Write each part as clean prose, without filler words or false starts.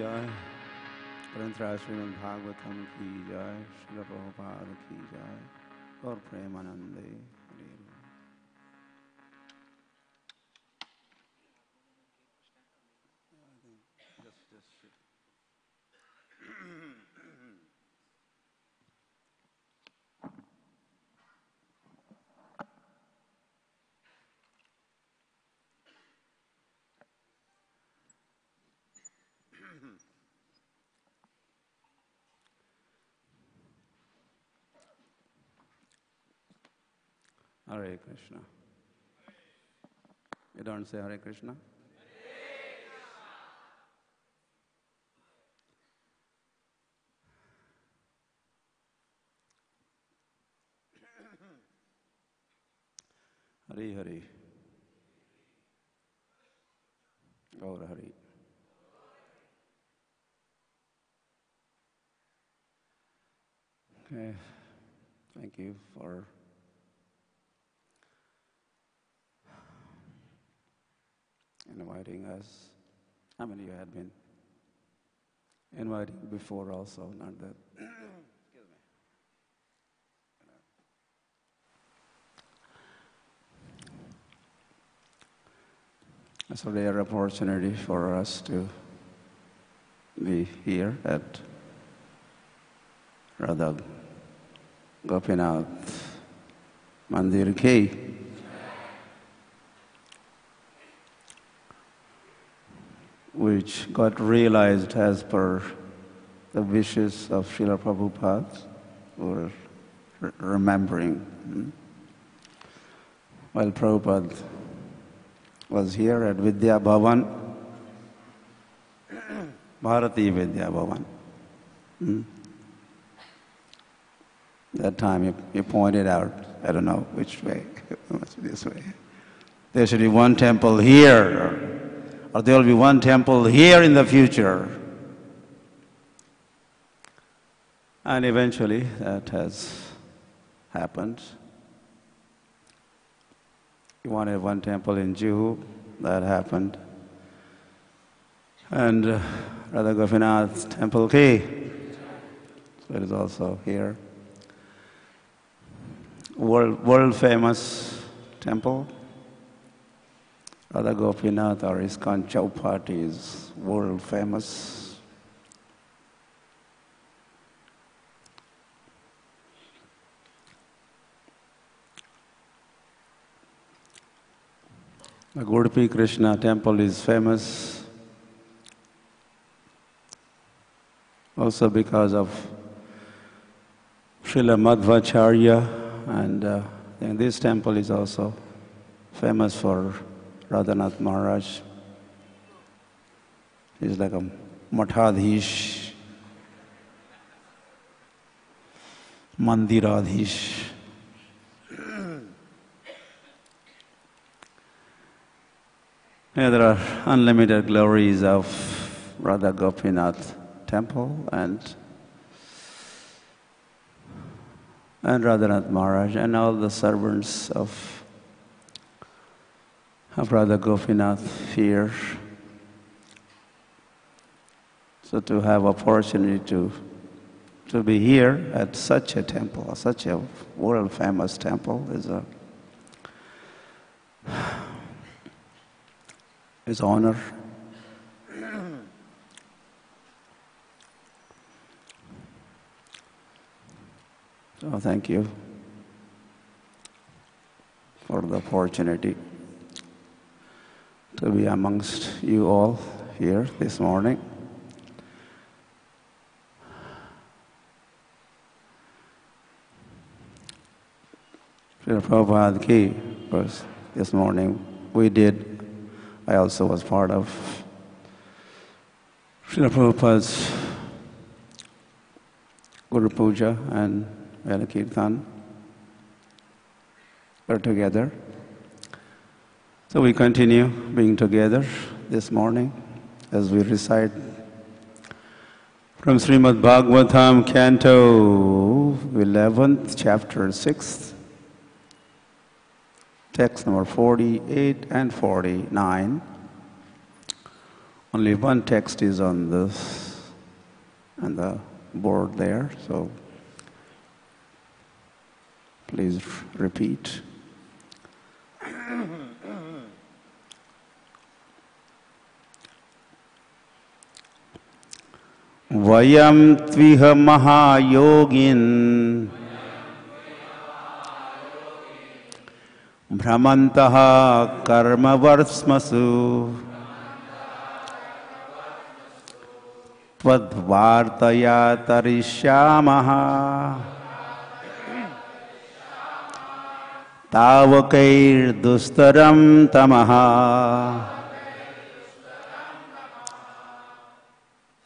jai. Granthra Srimad Bhagavatam ki jai. Srila Prabhupada ki jai. Gaur Premanande. Hare Krishna. You don't say Hare Krishna? Hare Hare. Gaur Hare. Okay. Thank you for inviting us. How many of you had been inviting before also? Not that. Excuse me. It's a rare opportunity for us to be here at Radha Gopinath Mandir Ki. Which got realized as per the wishes of Srila Prabhupada, or remembering. While Prabhupada was here at Vidya Bhavan, Bharati Vidya Bhavan. That time he pointed out, I don't know which way, it must be this way. There should be one temple here, or there will be one temple here in the future. And eventually that has happened. He wanted one temple in Juhu, that happened. And Radha Gopinath Temple Ki, so it is also here. World famous temple. Radha Gopinath or ISKCON Chowpatty is world famous. The Udupi Krishna temple is famous also because of Srila Madhvacharya, and this temple is also famous for Radhanath Maharaj. He's like a Mathadhish, Mandiradhish. Yeah, there are unlimited glories of Radha Gopinath temple and Radhanath Maharaj and all the servants of Radha Gopinath here. So to have opportunity to be here at such a temple, such a world famous temple is honor. So thank you for the opportunity to be amongst you all here this morning. Srila Prabhupada Ki, of course, this morning I also was part of Srila Prabhupada's Guru Puja and Vela Kirtan. We're together. So we continue being together this morning as we recite from Srimad Bhagavatam, Canto 11th, Chapter 6th, text number 48 and 49. Only one text is on this, on the board there, so please repeat. Vayam tviha mahayogin Brahmantaha karma varsmasu Tvad-vartaya tarishyamaha Tavakair dustaram tamaha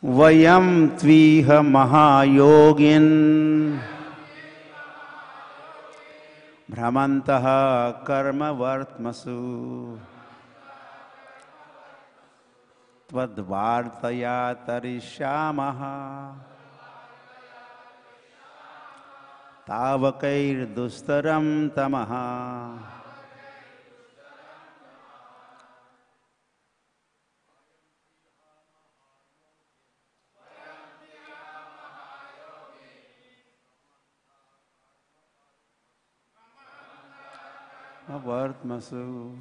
Vayam tviha mahayogin Brahmantaha karma vartmasu Tvad-vartaya tarishyamaha Tavakair dustaram tamaha. Vartmasu.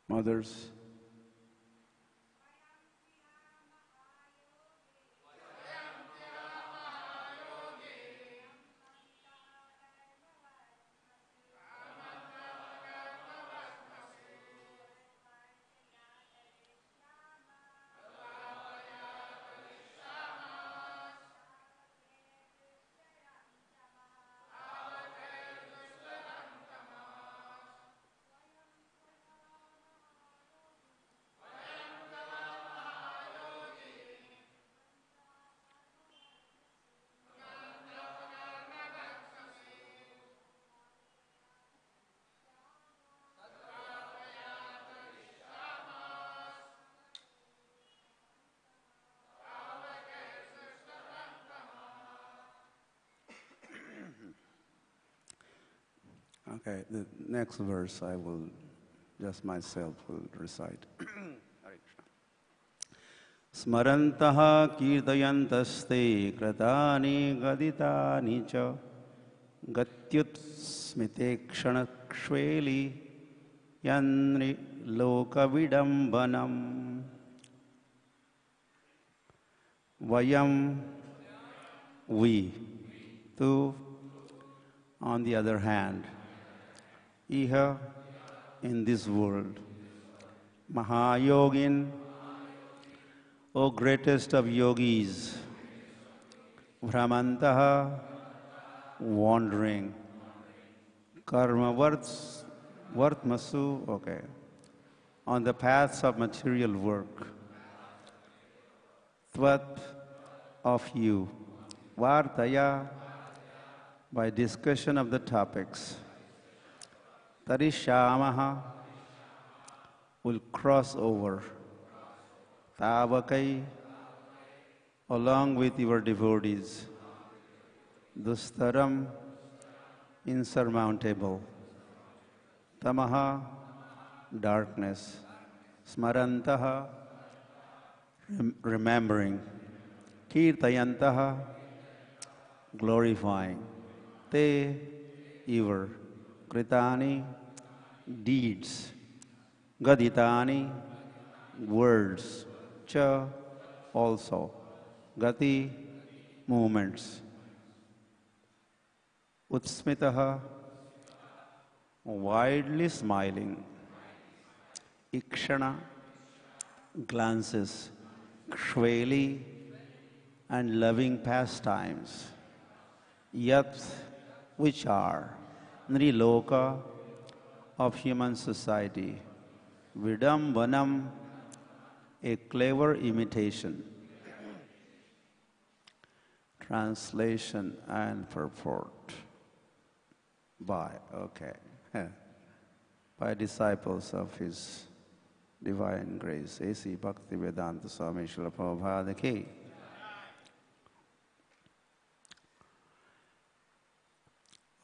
Mothers. Okay, the next verse I will just myself will recite. Smarantaha kirtayantaste kratani gaditani cha gatyut smitekshana-kshveli yanri lokavidambanam vayam we tu on the other hand iha in this world mahayogin O greatest of yogis, Brahmantaha, wandering, karma vartmasu, okay, on the paths of material work, Tvat of you. Vartaya, by discussion of the topics. Tarishamaha, will cross over. Tavakai, along with your devotees. Dustaram, insurmountable. Tamaha, darkness. Smarantaha, remembering. Kirtayantaha, glorifying. Te, ever. Kritani, deeds. Gaditani, words. Cha, also. Gati, movements. Utsmitaha, widely smiling. Ikshana, glances. Kshveli, and loving pastimes. Yat, which are Nriloka, of human society. Vidamvanam, a clever imitation. Translation and purport by disciples of His Divine Grace, A.C. Bhaktivedanta Swami Srila Prabhupada Ki.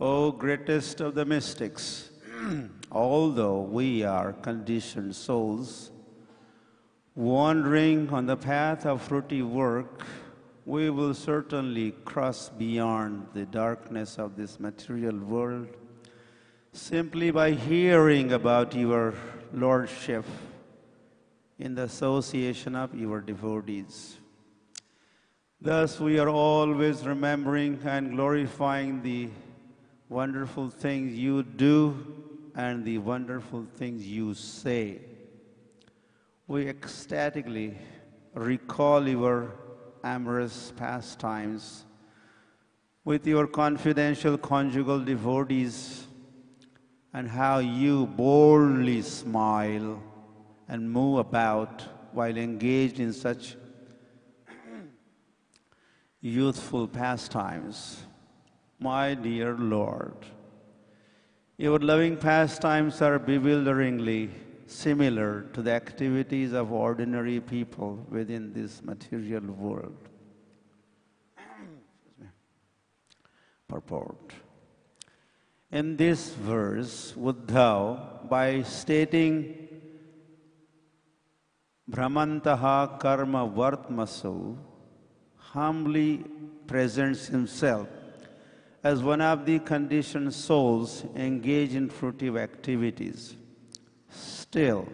O greatest of the mystics, although we are conditioned souls, wandering on the path of fruity work, we will certainly cross beyond the darkness of this material world simply by hearing about your Lordship in the association of your devotees. Thus, we are always remembering and glorifying the wonderful things you do and the wonderful things you say. We ecstatically recall your amorous pastimes with your confidential conjugal devotees and how you boldly smile and move about while engaged in such youthful pastimes. My dear Lord, your loving pastimes are bewilderingly similar to the activities of ordinary people within this material world. Purport. In this verse, Uddhav, by stating Brahmantaha karma vartmasu, humbly presents himself as one of the conditioned souls engaged in fruitive activities. Still,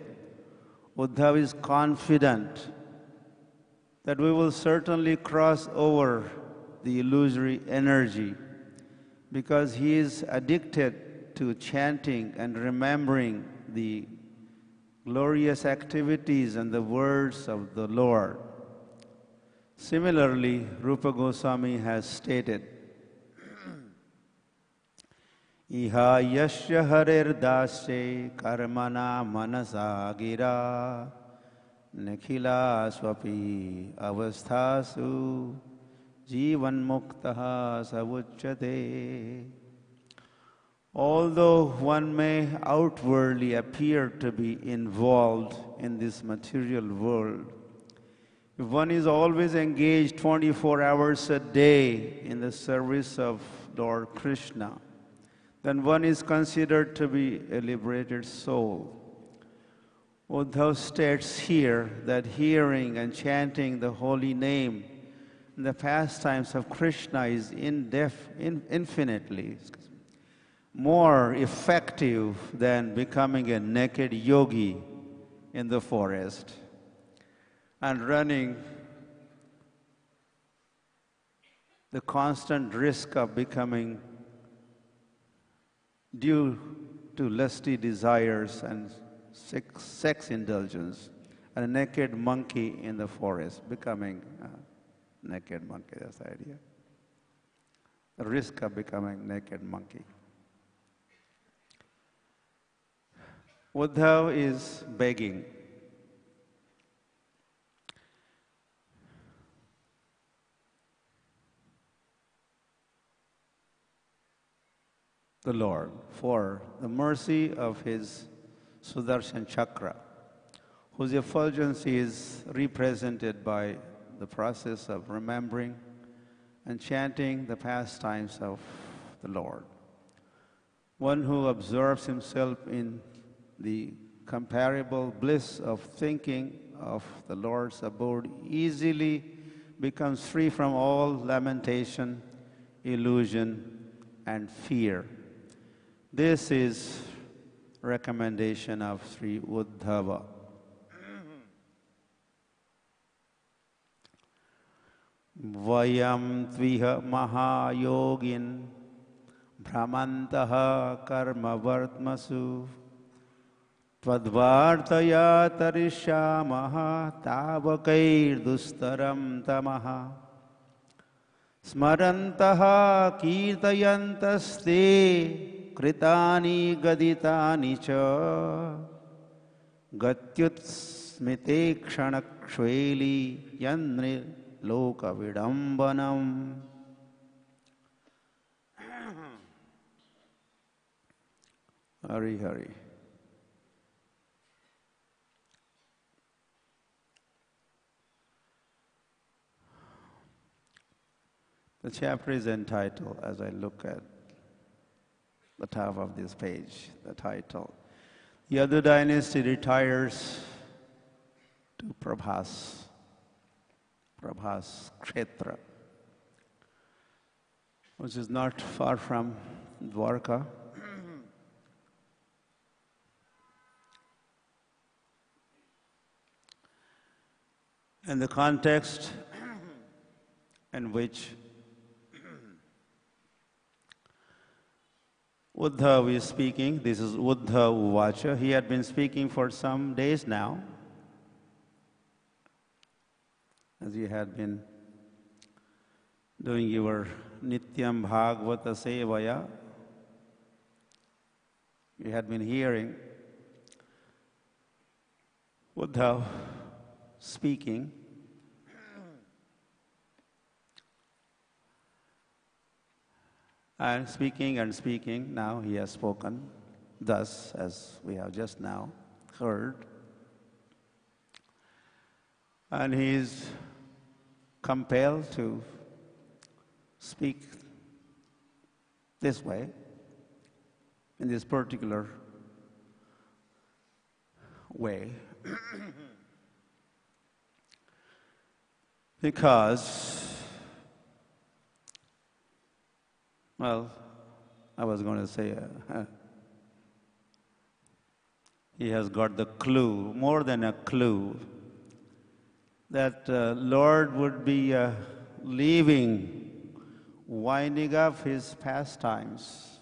Uddhav is confident that we will certainly cross over the illusory energy because he is addicted to chanting and remembering the glorious activities and the words of the Lord. Similarly, Rupa Goswami has stated, Iha yashya harer dasye karmana manasa gira nikhila swapi avasthasu jivan muktaha savuchyate. Although one may outwardly appear to be involved in this material world, if one is always engaged 24 hours a day in the service of Lord Krishna, then one is considered to be a liberated soul. Uddhav states here that hearing and chanting the holy name in the pastimes of Krishna is infinitely more effective than becoming a naked yogi in the forest and running the constant risk of becoming, due to lusty desires and sex indulgence, a naked monkey in the forest, becoming a naked monkey, that's the idea. The risk of becoming naked monkey. Uddhav is begging. the Lord for the mercy of his Sudarshan Chakra, whose effulgence is represented by the process of remembering and chanting the pastimes of the Lord. One who observes himself in the comparable bliss of thinking of the Lord's abode easily becomes free from all lamentation, illusion, and fear. This is recommendation of Sri Uddhava. Vayam tviha mahayogin Brahmantaha karma vartmasu Tvadvartaya tarishyamaha tavakair dustaram tamaha Smarantaha kirtayantaste kritani gaditani cha Gatyut smite kshanakshveli yandri loka vidambanam. Hari Hari. The chapter is entitled, as I look at the top of this page, the title, Yadu dynasty retires to Prabhas Kshetra, which is not far from Dwarka. And the context in which Uddhava is speaking, this is Uddhava Uvacha. He had been speaking for some days now, as you had been doing your Nityam Bhagavata Sevaya. You had been hearing Uddhava speaking. And speaking, now he has spoken, thus, as we have just now heard. And he is compelled to speak this way, in this particular way, because, well, I was going to say, he has got the clue, more than a clue, that Lord would be leaving, winding up his pastimes,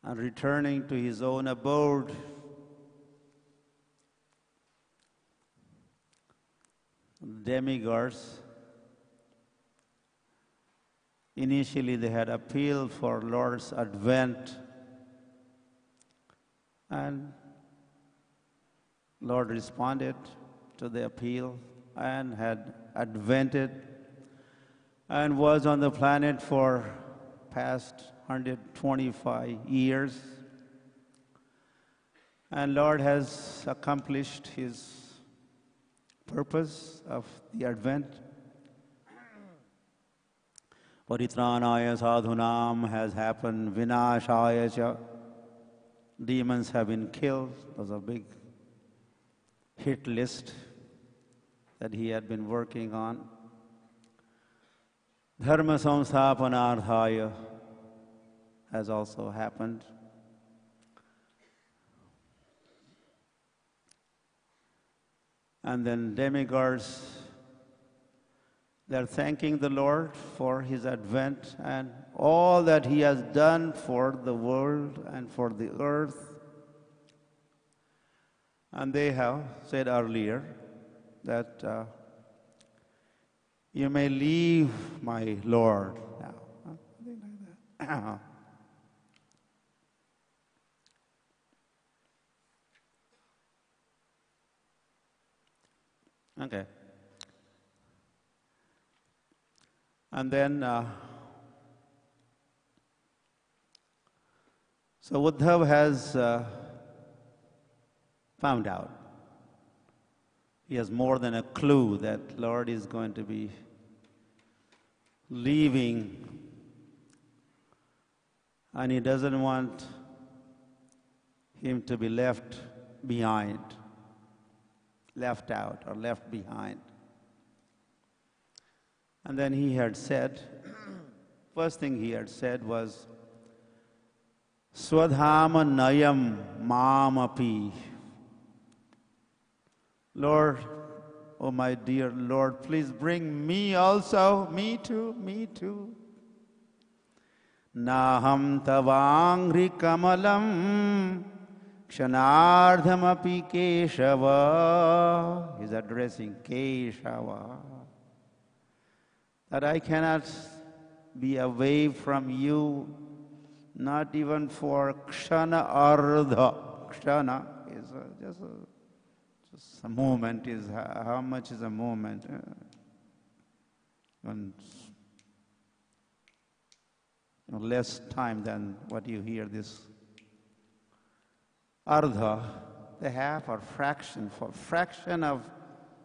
and returning to his own abode. Demigods, initially they had appealed for Lord's advent, and Lord responded to the appeal and had advented and was on the planet for past 125 years. And Lord has accomplished his purpose of the advent. Paritranaya sadhunam has happened, vinashaya cha. Demons have been killed. There's a big hit list that he had been working on. Dharma samsthapanarthaya has also happened. And then demigods, they're thanking the Lord for his advent and all that he has done for the world and for the earth. And they have said earlier that you may leave, my Lord. Now, something like that. Okay. And then So Uddhav has found out. He has more than a clue that Lord is going to be leaving, and he doesn't want him to be left behind, left out or left behind. And then he had said, first thing he had said was, Swadhama Nayam Mamapi. Lord, oh my dear Lord, please bring me also, me too, me too. Naham tavangri kamalam kshanardhamapi Keshava. He's addressing Keshava. That I cannot be away from you, not even for kshana ardha. Kshana is just a moment. Is how much is a moment? Less time than what you hear this. Ardha, the half or fraction, for fraction of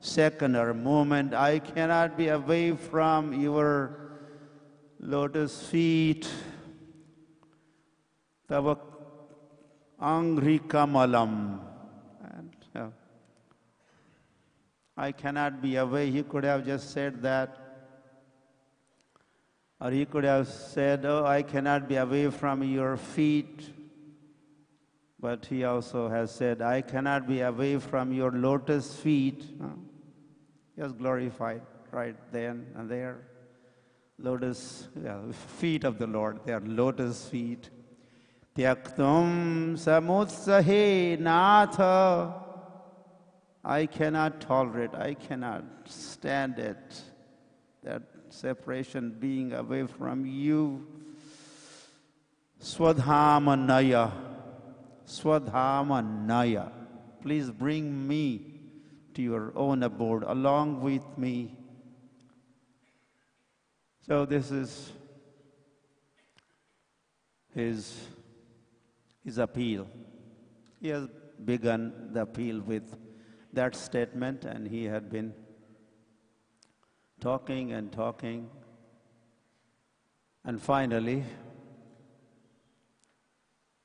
second or moment, I cannot be away from your lotus feet. Tava angri kamalam. And I cannot be away. He could have just said that. Or he could have said, oh, I cannot be away from your feet. But he also has said, I cannot be away from your lotus feet. He was glorified right then and there. Lotus, feet of the Lord, they are lotus feet. Tyaktum samutsahe natha. I cannot tolerate, I cannot stand it, that separation, being away from you. Swadhamanaya, Swadhamanaya. Please bring me to your own abode along with me. So this is his appeal. He has begun the appeal with that statement, and he had been talking and talking. And finally,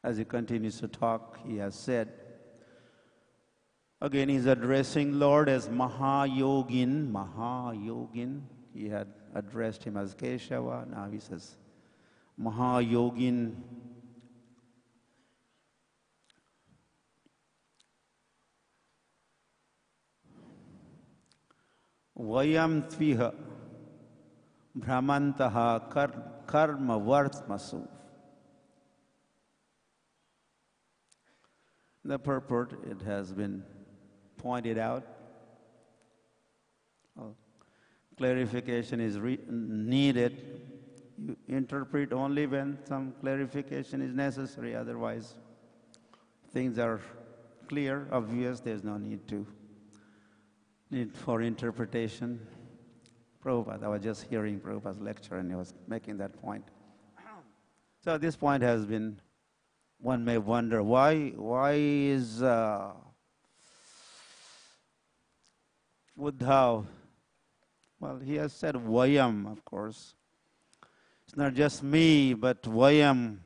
as he continues to talk, he has said, again he's addressing Lord as Mahayogin, Mahayogin. He had addressed him as Keshava, now he says Mahayogin. Vayam tviha brahmantaha karma vartmasu. The purport, it has been pointed out. Clarification is needed. You interpret only when some clarification is necessary. Otherwise, things are clear, obvious. There's no need for interpretation. Prabhupada, I was just hearing Prabhupada's lecture and he was making that point. So this point has been, one may wonder, why is Uddhav, well, he has said Vayam, of course. It's not just me, but Vayam,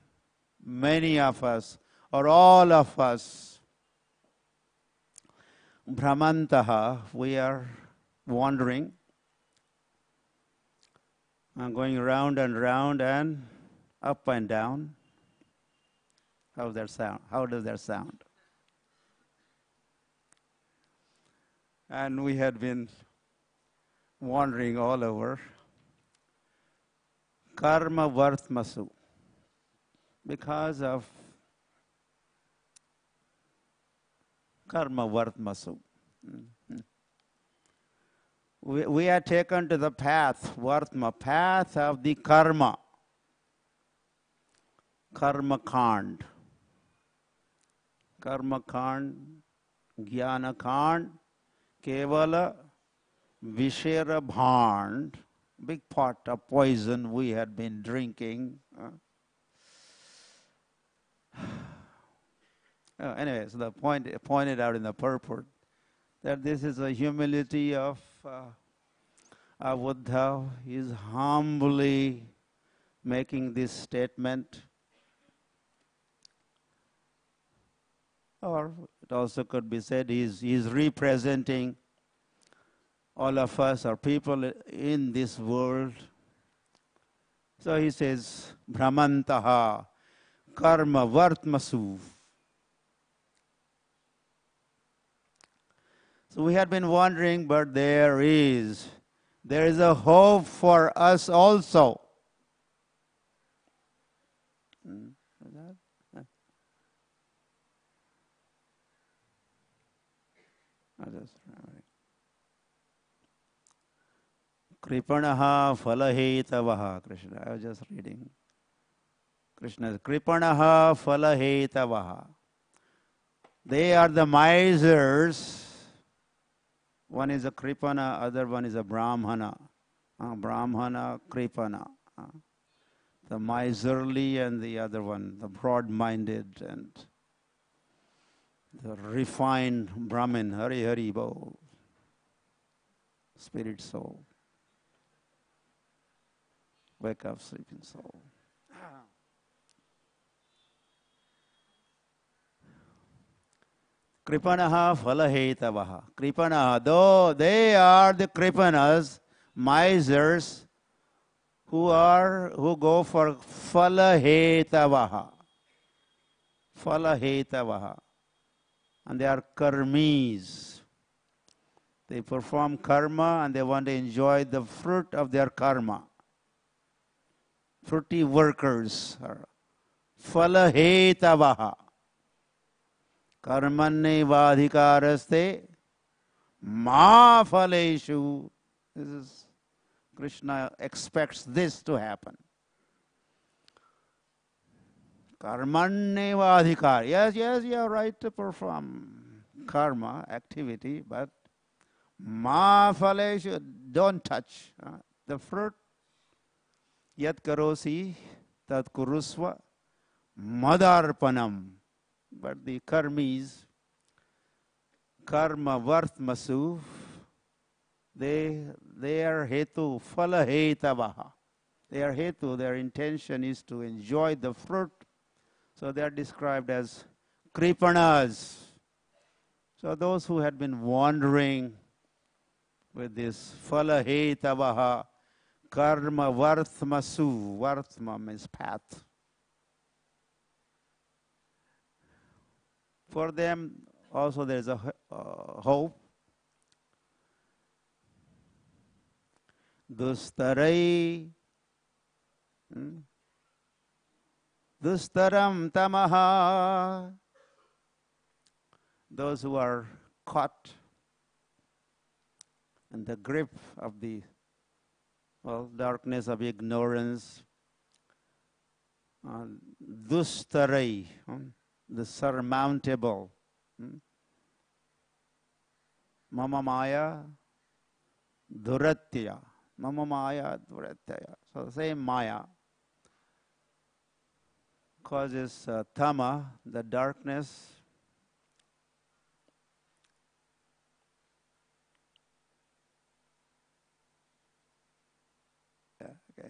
many of us, or all of us. Brahmantaha, we are wandering, and going round and round and up and down. How does that sound? How does that sound? And we had been wandering all over. Karma vartmasu. Because of karma vartmasu. We are taken to the path, vartma, path of the karma. Karma kand. Karma kand, jnana kand, kevala vishera bhand, big pot of poison we had been drinking. Anyway, so the point pointed out in the purport that this is a humility of Buddha. He is humbly making this statement. Or it also could be said he is representing all of us or people in this world. So he says, Brahmantaha karma vartmasu. So we had been wondering, but there is a hope for us also. Kripanaha phalahetavaha. Krishna, I was just reading. Krishna, Kripanaha phalahetavaha. They are the misers. One is a Kripana, other one is a Brahmana. Brahmana, Kripana. The miserly and the other one, the broad-minded and the refined Brahmin. Hari Hari Bo. Spirit soul. Wake up, sleeping soul. Kripanaha phalahetavaha. Kripanaha, though they are the Kripanas, misers, who go for phalahetavaha. Phalahetavaha. And they are karmis. They perform karma and they want to enjoy the fruit of their karma. Fruity workers are phalahetavaha. Karmanne vadhikaraste ma phaleshu. This is Krishna expects this to happen. Karmanne vadhikar. Yes, you are right to perform karma activity, but ma phaleshu, don't touch the fruit. Yat karosi tat kurusva madarpanam. But the karmis, karma vartmasu, they are hetu, phala hetavaha. They are hetu, their intention is to enjoy the fruit. So they are described as kripanas. So those who had been wandering with this phala hetavaha, karma vartmasu, vartma means path. For them also there is a hope. Dustarai, dustaram tamaha. Those who are caught in the grip of the darkness of ignorance. Dustarai. The surmountable. Mama Maya Duratya. Mama Maya Duratya. So the same Maya causes tama, the darkness. Yeah, okay.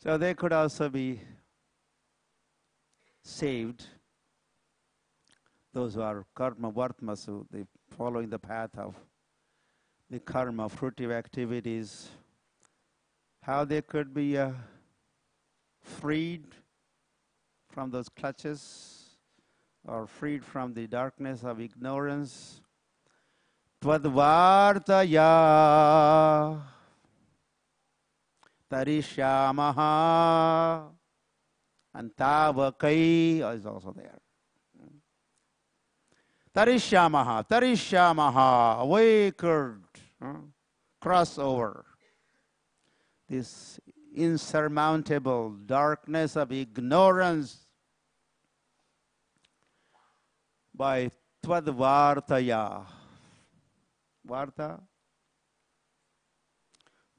So they could also be saved, those who are karma vartmasu, they following the path of the karma, fruitive activities, how they could be freed from those clutches or freed from the darkness of ignorance. Tvadvartaya tarishyamaha. And Tavakai is also there. Tarishyamaha, awakened, crossover. This insurmountable darkness of ignorance by Tvadvartaya. Varta?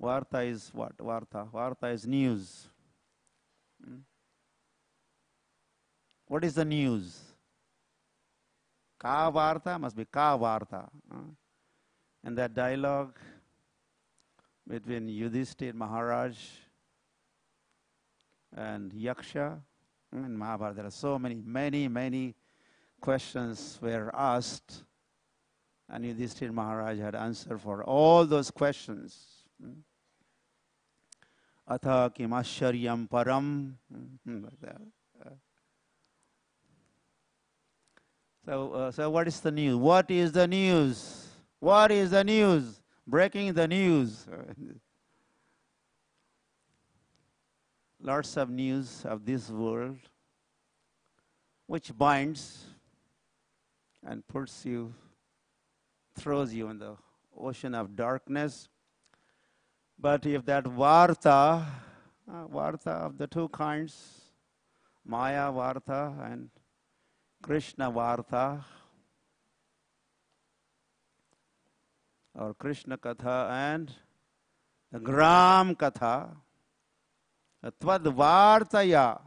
Varta is what? Varta is news. What is the news? Ka Varta must be Ka Varta. And that dialogue between Yudhishthir Maharaj and Yaksha in Mahabharata, there are so many questions were asked, and Yudhishthir Maharaj had answer for all those questions. Atha kim asharyam param, like that. So what is the news? What is the news? What is the news? Breaking the news. Lots of news of this world, which binds and puts you, throws you in the ocean of darkness. But if that Varta of the two kinds, Maya Varta and Krishna Varta, or Krishna Katha and the Gram Katha, Tvad Vartaya,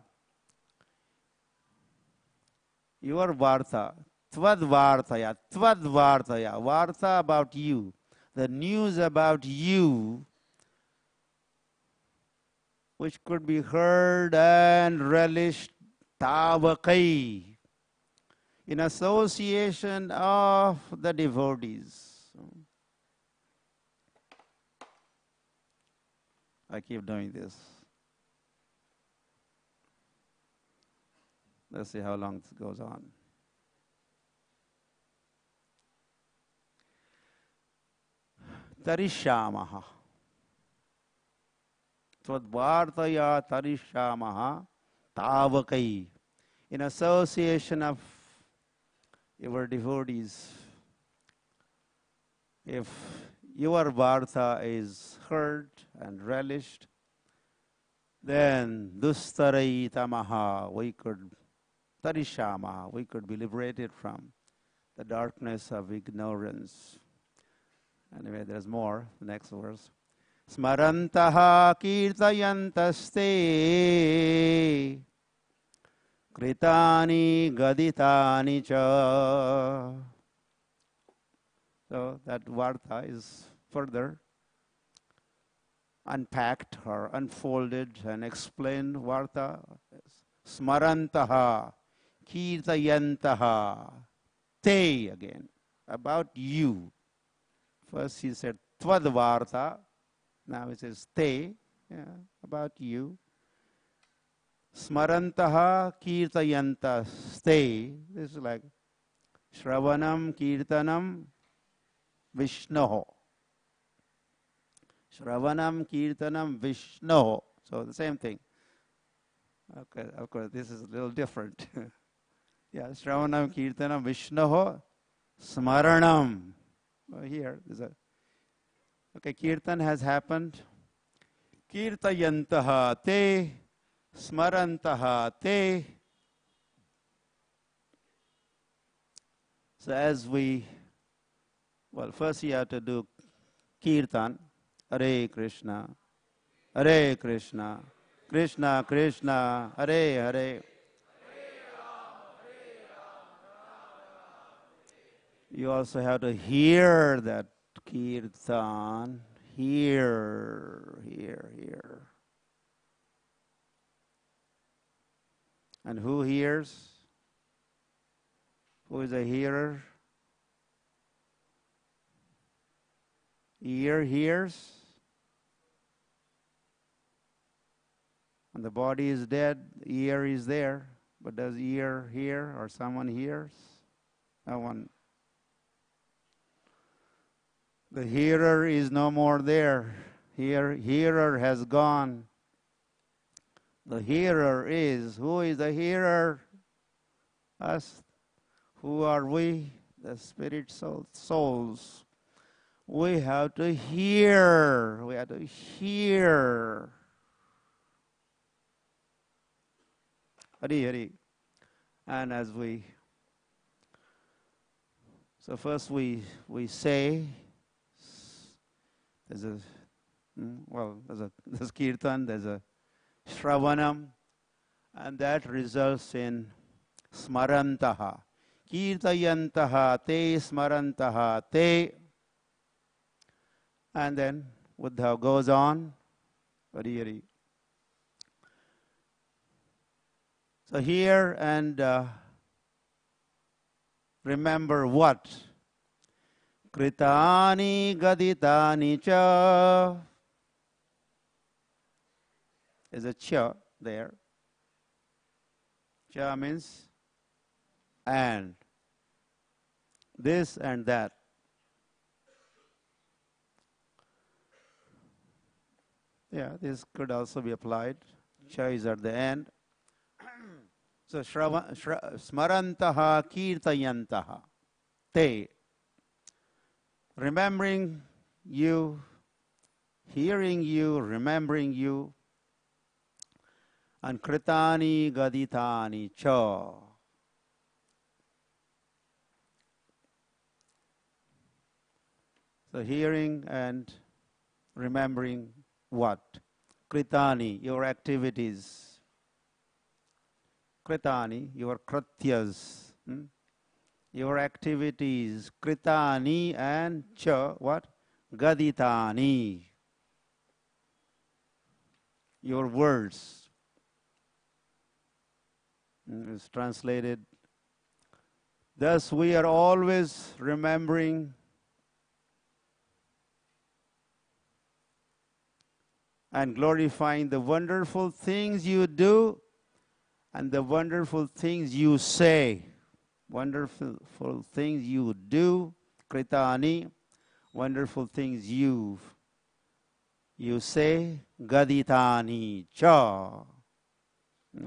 your Varta, Tvad Vartaya, Varta about you, the news about you, which could be heard and relished Tavakai, in association of the devotees. I keep doing this. Let's see how long this goes on. Tarishamaha. Tvadvartaya tarishamaha tavakai. In association of your devotees, if your varta is heard and relished, then dustarai tamaha, we could, tarishama, we could be liberated from the darkness of ignorance. Anyway, there's more, the next verse. Smarantaha kirtayantaste kritani gaditani cha. So that varta is further unpacked or unfolded and explained. Varta, smarantaha, kirtayantaha, te again, about you. First he said tvad varta, now it says te, about you. Smarantaha kirtayanta ste. This is like Shravanam Kirtanam Vishnoho. Shravanam Kirtanam Vishnoho. So the same thing. Okay, of course, this is a little different. Yeah, Shravanam Kirtanam Vishnoho Smaranam. Well, here, there's a. Okay, Kirtan has happened. Kirtayantaha te. Smarantaha te. So as we, well, first you have to do Kirtan. Hare Krishna, Hare Krishna, Krishna Krishna, Hare Hare. You also have to hear that Kirtan. Hear. And who hears? Who is a hearer? Ear hears. When the body is dead, ear is there. But does ear hear or someone hears? No one. The hearer is no more there. Hearer has gone. The hearer is. Who is the hearer? Us. Who are we? The spirit souls. We have to hear. We have to hear. Hari. And as we, so first we say, there's kirtan, there's a Shravanam, and that results in Smarantaha. Kirtayantaha te smarantaha te. And then Uddhav goes on. Hari Hari. So here and remember what? Kritani gaditani cha. There's a cha there. Cha means and. This and that. Yeah, this could also be applied. Cha is at the end. So smarantaha kirtayantaha te. Remembering you, hearing you, remembering you. And kritani gaditani cha. So hearing and remembering what? Kritani, your activities. Kritani, your kratyas. Your activities. Kritani and cha, what? Gaditani. Your words. It's translated. Thus we are always remembering and glorifying the wonderful things you do and the wonderful things you say. Wonderful things you do, kritani, wonderful things you say, gaditani cha.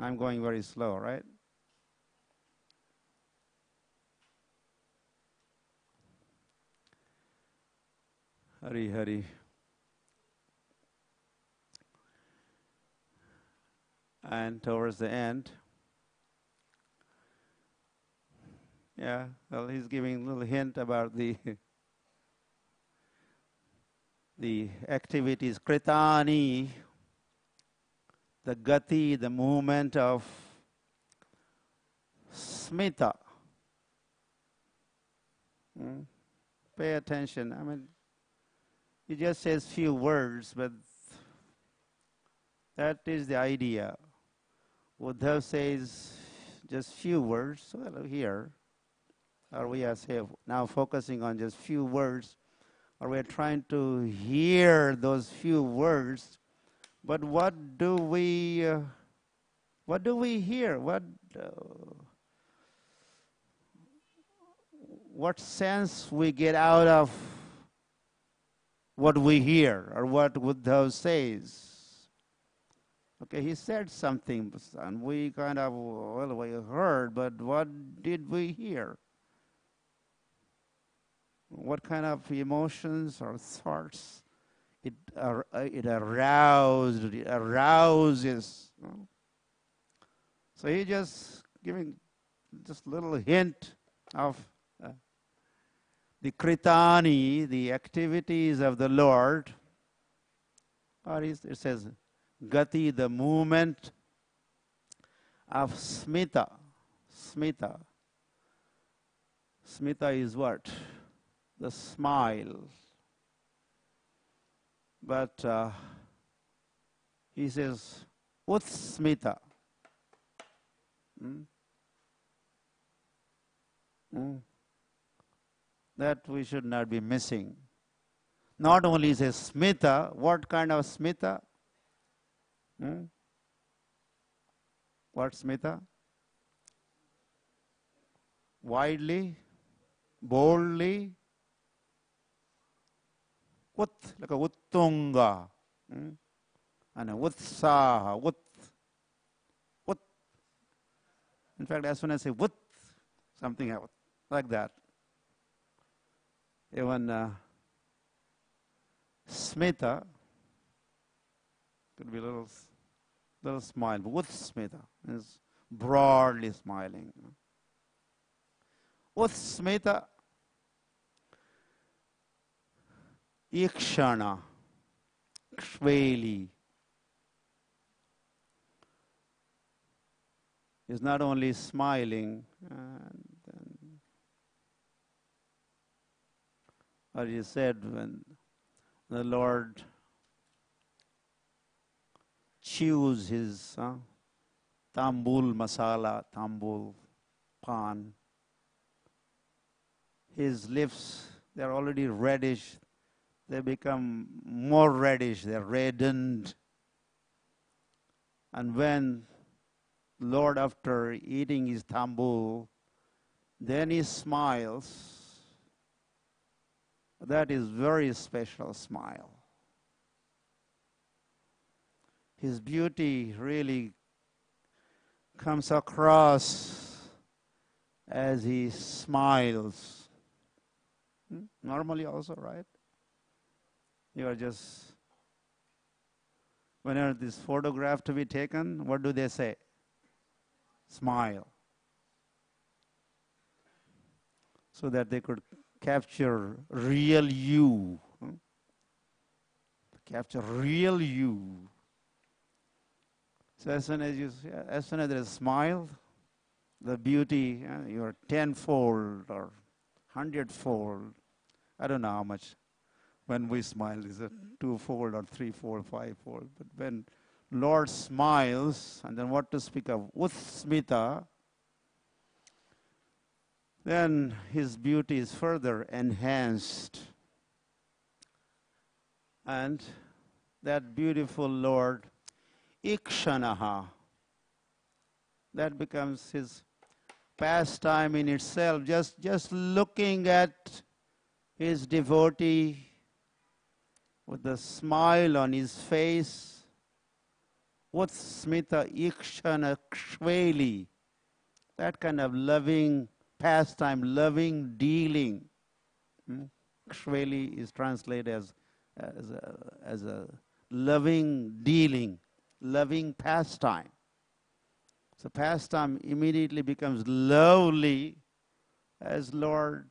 I'm going very slow, right? Hari Hari. And towards the end, yeah, well, he's giving a little hint about the activities, kritani, the gati, the movement of smita. Pay attention. I mean, he just says few words, but that is the idea. Uddhav says just few words. Well, here, or we are now focusing on just few words, or we are trying to hear those few words. But what do we hear? What sense we get out of what we hear or what Uddhav says? Okay, he said something, and we kind of, well, we heard, but what did we hear? What kind of emotions or thoughts it arouses? So he just giving just little hint of the kritani, the activities of the Lord. Or it says gati, the movement of smita. Smita. Smita is what? The smile. But he says utsmita. That we should not be missing. Not only is a smita, what kind of smita? What smita? Widely, boldly, like a uttunga, and a utsaha, ut. In fact, as soon as I say ut, something else, like that. Even smita could be a little smile, but with smita is broadly smiling. With smita, ikshana, kshveli. is not only smiling, as you said, when the Lord chews his tambul masala, tambul pan, his lips, they're already reddish. They become more reddish, they're reddened. And when Lord, after eating his tambul, then he smiles. That is very special smile. His beauty really comes across as he smiles. Normally also, right? You are just, whenever this photograph to be taken, what do they say? Smile. So that they could capture real you. Capture real you. So as soon as there is a smile, the beauty, you are tenfold or hundredfold. I don't know how much. When we smile, is it twofold or threefold, fivefold? But when Lord smiles, and then what to speak of? Utsmita, then his beauty is further enhanced. And that beautiful Lord, Ikshanaha, that becomes his pastime in itself. Just looking at his devotee with the smile on his face, Utsmita Ikshana Kshveli, that kind of loving pastime, loving dealing. Kshveli is translated as a loving dealing, loving pastime. So pastime immediately becomes lovely as Lord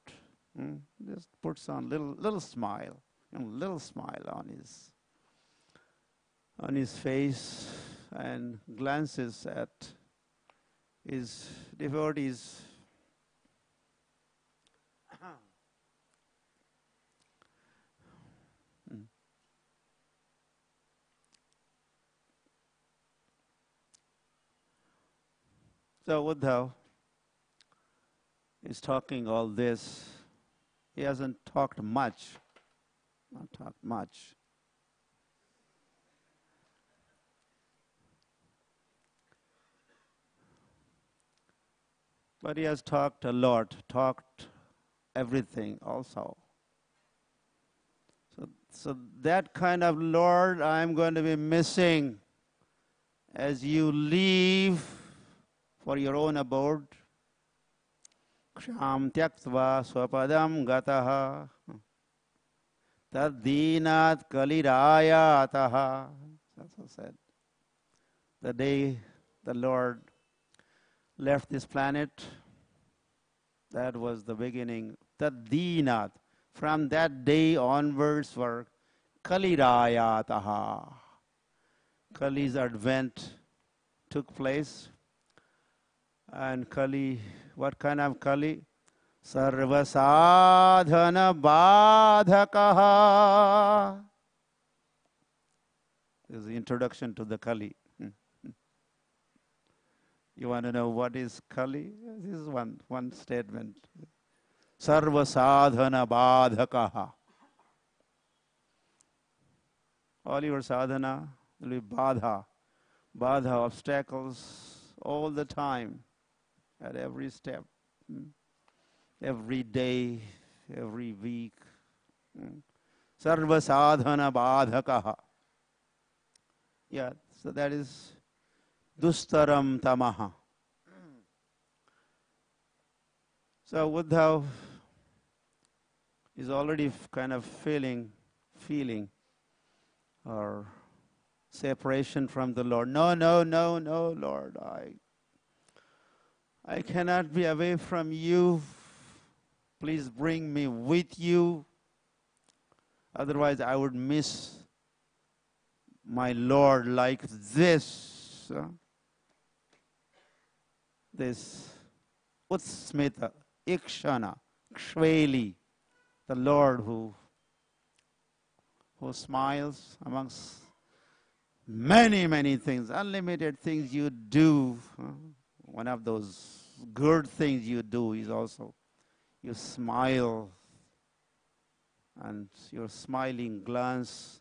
just puts on little smile, little smile on his face and glances at his devotees. So Uddhav is talking all this. He hasn't talked much. Not talked much. But he has talked a lot, talked everything also. So that kind of Lord I'm going to be missing as you leave for your own abode. Ksham tyaktva swapadam gataha tad dinat kaliraya ataha. That's what said. The day the Lord left this planet, that was the beginning. Tad dinat. From that day onwards for kaliraya ataha. Kali's advent took place. And Kali, what kind of Kali? Sarva sadhana badhakaha. This is the introduction to the Kali. You want to know what is Kali? This is one statement. Sarva sadhana badhakaha. All your sadhana will be badha. Badha, obstacles all the time. At every step, every day, every week. Sarva sadhana badhakaha. Yeah, so that is dustaram tamaha. So Uddhav is already kind of feeling or separation from the Lord. No, Lord, I cannot be away from you. Please bring me with you. Otherwise, I would miss my Lord like this. this Utsmita, Ikshana, Kshveli, the Lord who smiles amongst many, many things, unlimited things you do. One of those good things you do is also you smile, and your smiling glance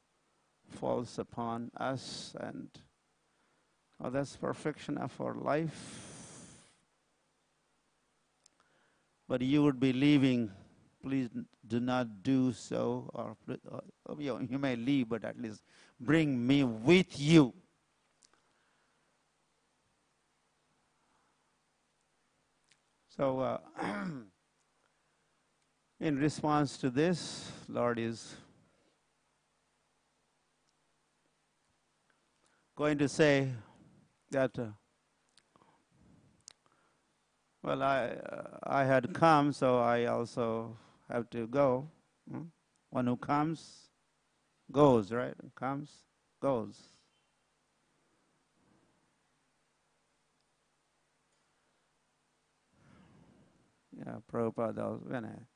falls upon us, and that's perfection of our life. But you would be leaving. Please do not do so, or you may leave, but at least bring me with you. So, in response to this, Lord is going to say that, well, I had come, so I also have to go. One who comes, goes, right? Comes, goes. Yeah, Prabhupada, when Hare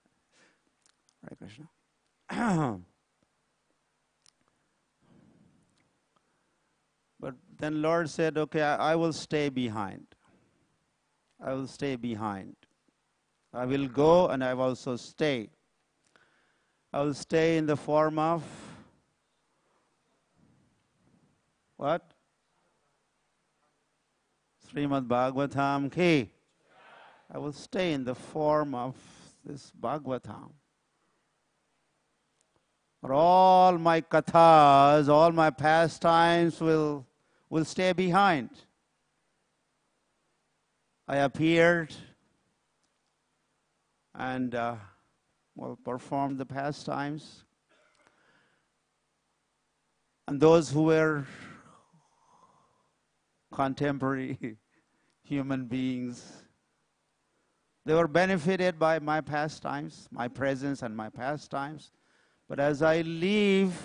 Krishna. But then Lord said, okay, I will stay behind. I will stay behind. I will go and I will also stay. I will stay in the form of what? Srimad Bhagavatam ki. I will stay in the form of this Bhagavatam. Or all my kathas, all my pastimes will stay behind. I appeared and performed the pastimes. And those who were contemporary human beings, they were benefited by my pastimes, my presence and my pastimes. But as I leave,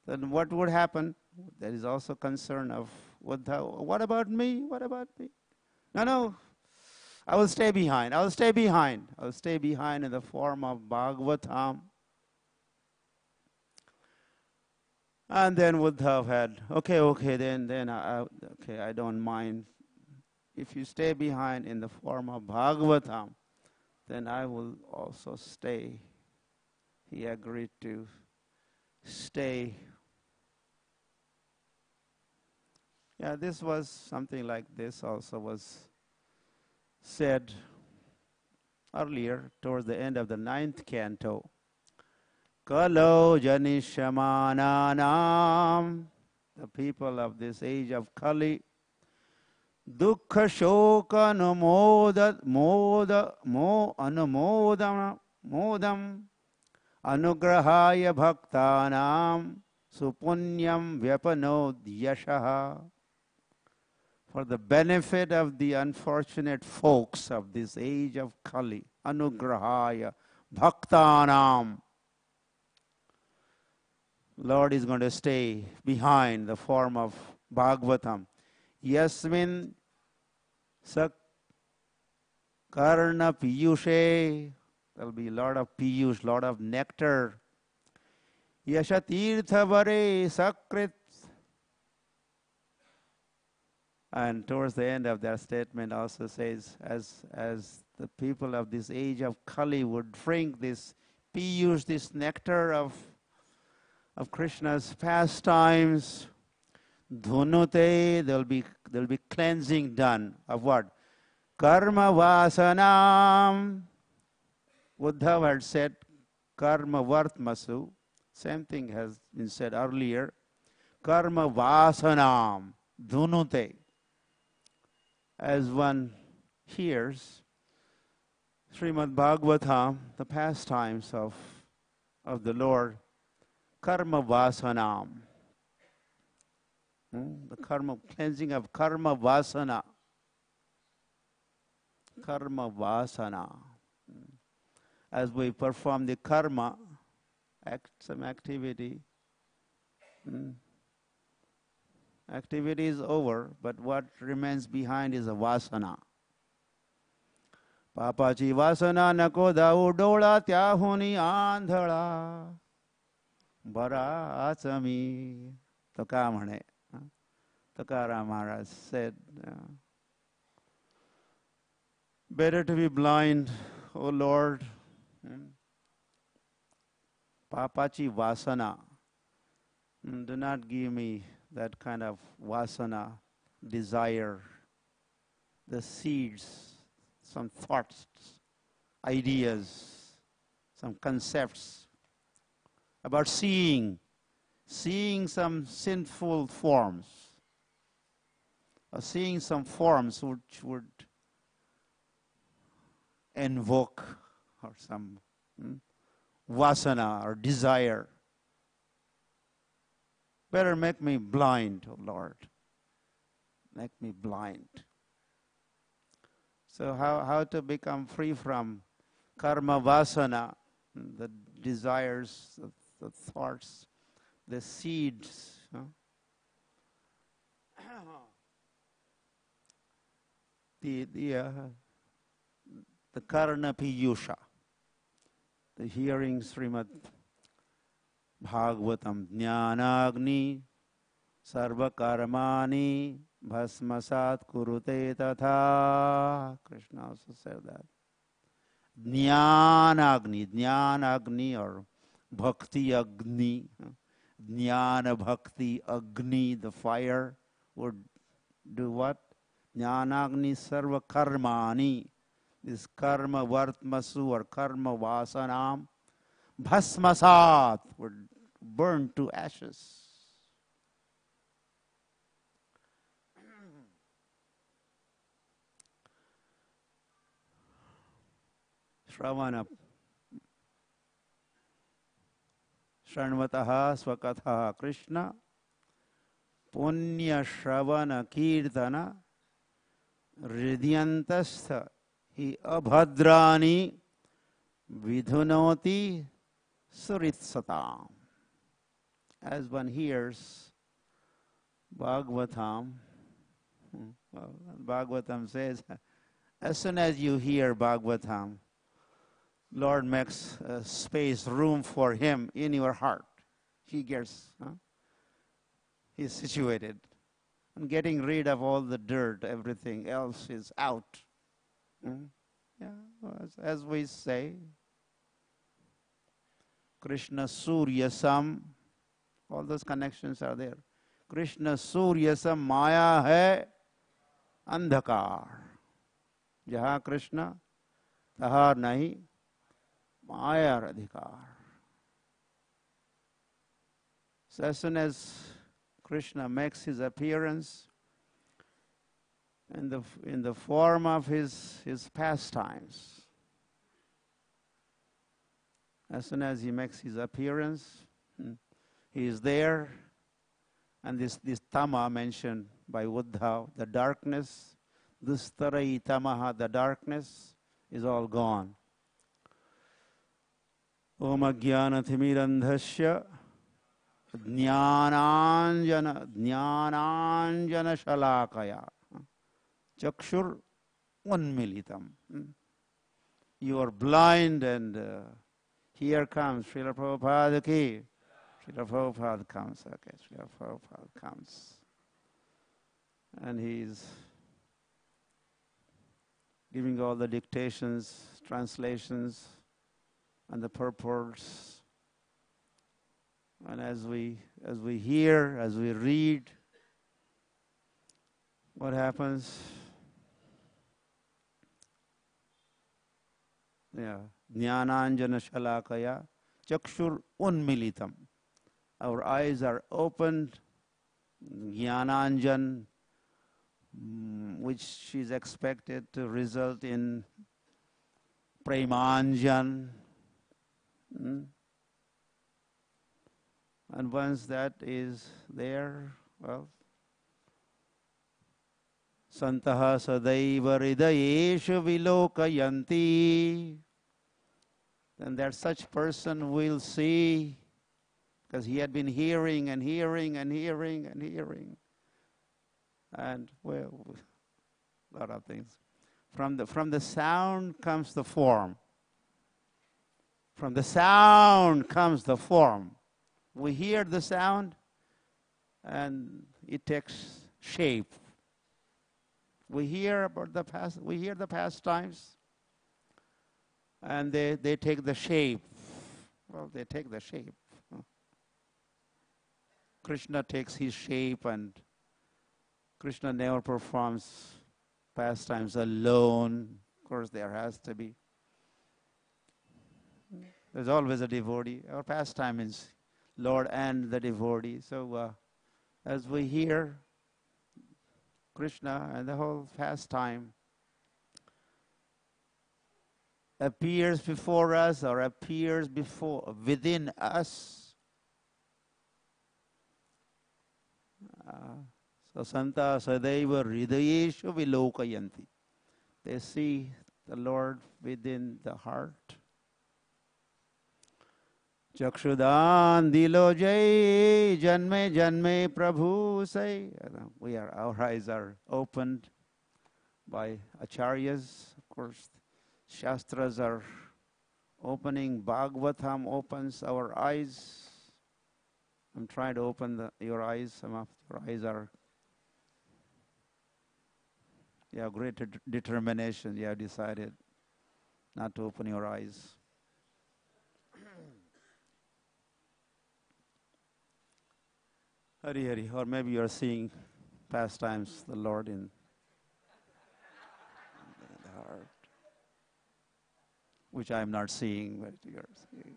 then what would happen? There is also concern of, what about me? What about me? No, I will stay behind. I will stay behind. I will stay behind in the form of Bhagavatam. And then Uddhav had, okay, then I don't mind. If you stay behind in the form of Bhagavatam, then I will also stay. He agreed to stay. Yeah, this was something like this also was said earlier towards the end of the 9th canto. Kalo janishamananam, the people of this age of Kali, dukkha shoka modam anugrahaya bhaktanam supunyam vyapanod yashaha. For the benefit of the unfortunate folks of this age of Kali, anugrahaya bhaktanam, Lord is going to stay behind the form of Bhagavatam. Yasmin sak karna piyushe, there will be a lot of piyush, lot of nectar. Yashatirtha vare sakrit. And towards the end of that statement also says, as the people of this age of Kali would drink this piyush, this nectar of Krishna's pastimes, dhunute, there'll be cleansing done of what? Karma vasanam. Uddhav had said karma vartmasu. Same thing has been said earlier. Karma vasanam, dhunute. As one hears Srimad Bhagavatam, the pastimes of the Lord, karma vasanam. The karma, cleansing of karma vasana. Karma vasana. As we perform the karma, some activity, Activity is over, but what remains behind is a vasana. Papachi vasana nako daudola tyahuni andhala barachami. To ka mane. Lokanath Maharaj said, better to be blind, O Lord. Papachi vasana. Do not give me that kind of vasana, desire, the seeds, some thoughts, ideas, some concepts about seeing some sinful forms, or seeing some forms which would invoke or some vasana or desire. Better make me blind, O Lord. Make me blind. So how to become free from karma vasana, the desires, the thoughts, the seeds. The karna piyusha, the hearing Srimad Bhagavatam, jnanagni sarva karmani bhasmasat kurute tatha. Krishna also said that. Jnanagni or bhakti agni, jnana bhakti agni, the fire would do what? Jnanagni sarva karmani, this karma vartmasu or karma vasanam, bhasmasat, would burn to ashes. Shravana Shanvataha Swakatha Krishna Punya Shravana Kirtana Ridyantastha Hi Abhadrani Vidhunoti Suritsatam. As one hears Bhagavatam, Bhagavatam says, as soon as you hear Bhagavatam, Lord makes space, room for him in your heart. He gets, he's situated. And getting rid of all the dirt, everything else is out. Yeah, as we say, Krishna Suryasam, all those connections are there. Krishna Suryasam Maya hai Andhakar. Jaha Krishna, taha nahi Maya Radhikar. So as soon as Krishna makes his appearance in the form of his pastimes, as soon as he makes his appearance, he is there, and this tama mentioned by Uddhav, the darkness, dustarai tamaha, the darkness is all gone. Om ajnana thimirandhasya jnananjana shalakaya chakshur unmilitam. You are blind, and here comes Srila Prabhupada ki. Srila Prabhupada comes, okay, Srila Prabhupada comes. And he's giving all the dictations, translations, and the purports. And as we hear, as we read, what happens? Yeah, jnananjana shalakaya chakshur unmilitam. Our eyes are opened, jnananjan, which is expected to result in premanjan. And once that is there, well, santaha sadaiva hridayeshu vilokayanti, then that such person will see, because he had been hearing and hearing and hearing and hearing, And well, a lot of things. From the sound comes the form. From the sound comes the form. We hear the sound and it takes shape. We hear about the past, we hear the pastimes and they take the shape. Well, they take the shape. Krishna takes his shape, and Krishna never performs pastimes alone. Of course, there has to be. There's always a devotee. Our pastime is Lord and the devotee. So as we hear Krishna and the whole pastime appears before us or appears within us. So Santa Sadaiva Hridayeshu Vilokayanti. They see the Lord within the heart. Chakshudan Dilo Jai Janme Janme Prabhu Say. Our eyes are opened by acharyas. Of course, Shastras are opening. Bhagavatam opens our eyes. I'm trying to open your eyes. Some of your eyes are, you have great determination. You have decided not to open your eyes. Hari Hari, or maybe you're seeing pastimes, the Lord in the heart, which I'm not seeing, but you're seeing.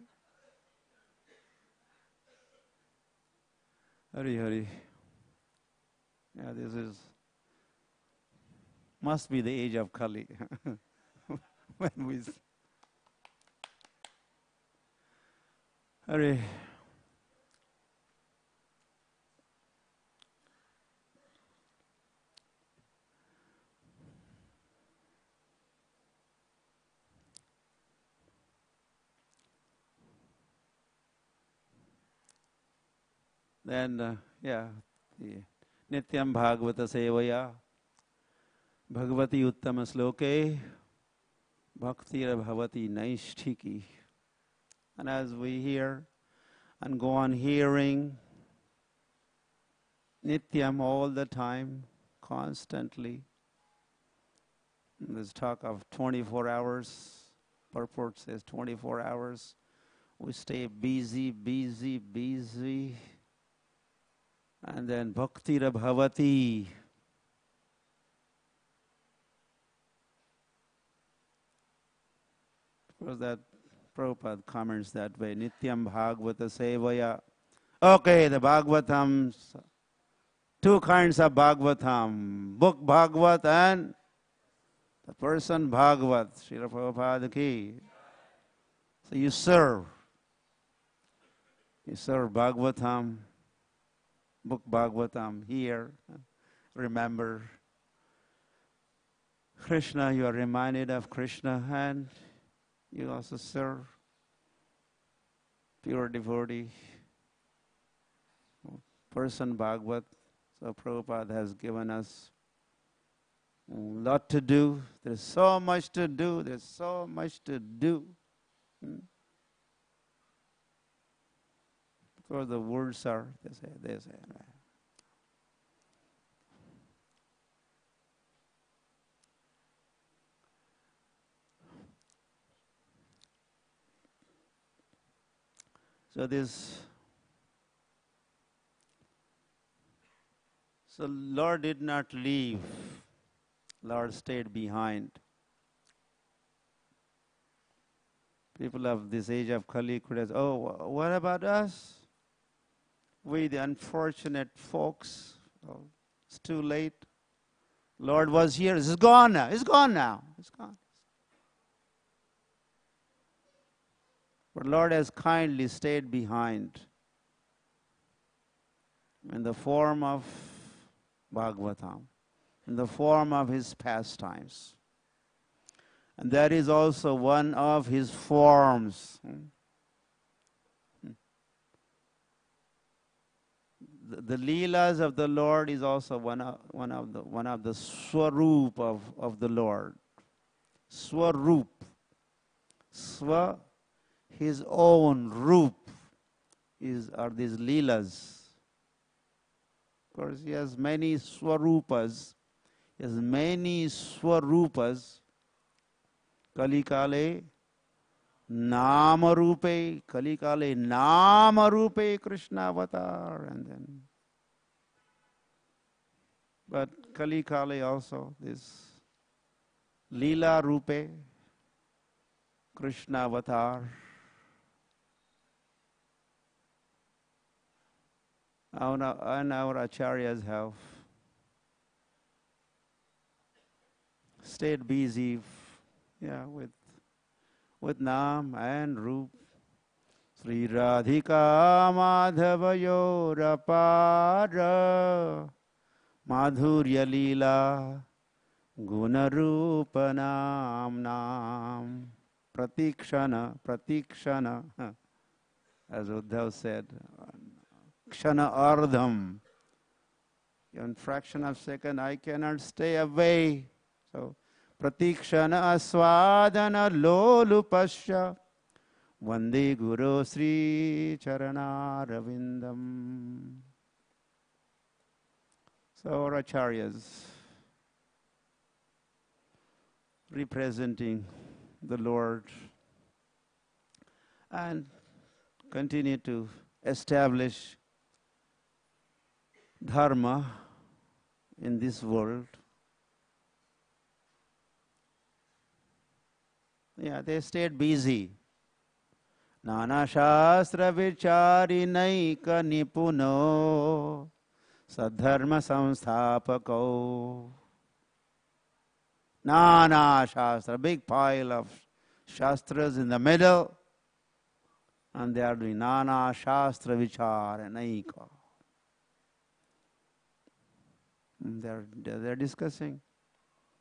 Hari Hari. Yeah, this must be the age of Kali. When we Hari. Then, the Nityam Bhagavata Sevaya, Bhagavati Uttama Sloke, Bhaktira Bhavati Naishtiki. And as we hear and go on hearing Nityam all the time, constantly, there's talk of 24 hours, purport says 24 hours. We stay busy, busy, busy. And then Bhaktira Bhavati. Because that Prabhupada comments that way. Nityam Bhagavata Sevaya. Okay, the Bhagavatam. Two kinds of Bhagavatam. Book Bhagavat and the person Bhagavat. Srila Prabhupada ki. So you serve. You serve Bhagavatam. Book Bhagavatam here. Remember Krishna, you are reminded of Krishna, and you also serve pure devotee, person Bhagavat. So Prabhupada has given us a lot to do. There's so much to do. There's so much to do. Because the words are, they say. So Lord did not leave. Lord stayed behind. People of this age of Kali could ask, oh, what about us? We, the unfortunate folks, oh, it's too late. Lord was here. It's gone now. It's gone now. It's gone. But Lord has kindly stayed behind in the form of Bhagavatam, in the form of his pastimes. And that is also one of his forms. the Leelas of the Lord is also one of the Swaroop of the Lord. Swaroop. Swa, his own Roop, are these Leelas. Of course, he has many Swarupas. He has many Swarupas. Kalikale Namarupe, Kalikale Namarupe Krishna Avatar, and then. But Kalikale also, this Leela Rupe, Krishna Avatar. And our acharyas have stayed busy, with Nam and Roop. Sri Radhika Madhavayorapara Madhurya Leela Gunarupanam Nam Pratikshana, as Uddhav said, Kshana Ardham. In fraction of second, I cannot stay away. So, Pratikshana Aswadana Lolupasya Vande Guru Sri Charana Ravindam. So, our acharyas representing the Lord and continue to establish dharma in this world. Yeah, they stayed busy. Nana Shastra Vichari Naika Nipuno Sadharma Samsthapako. Nana Shastra, big pile of Shastras in the middle, and they are doing Nana Shastra Vichara Naika. They're discussing,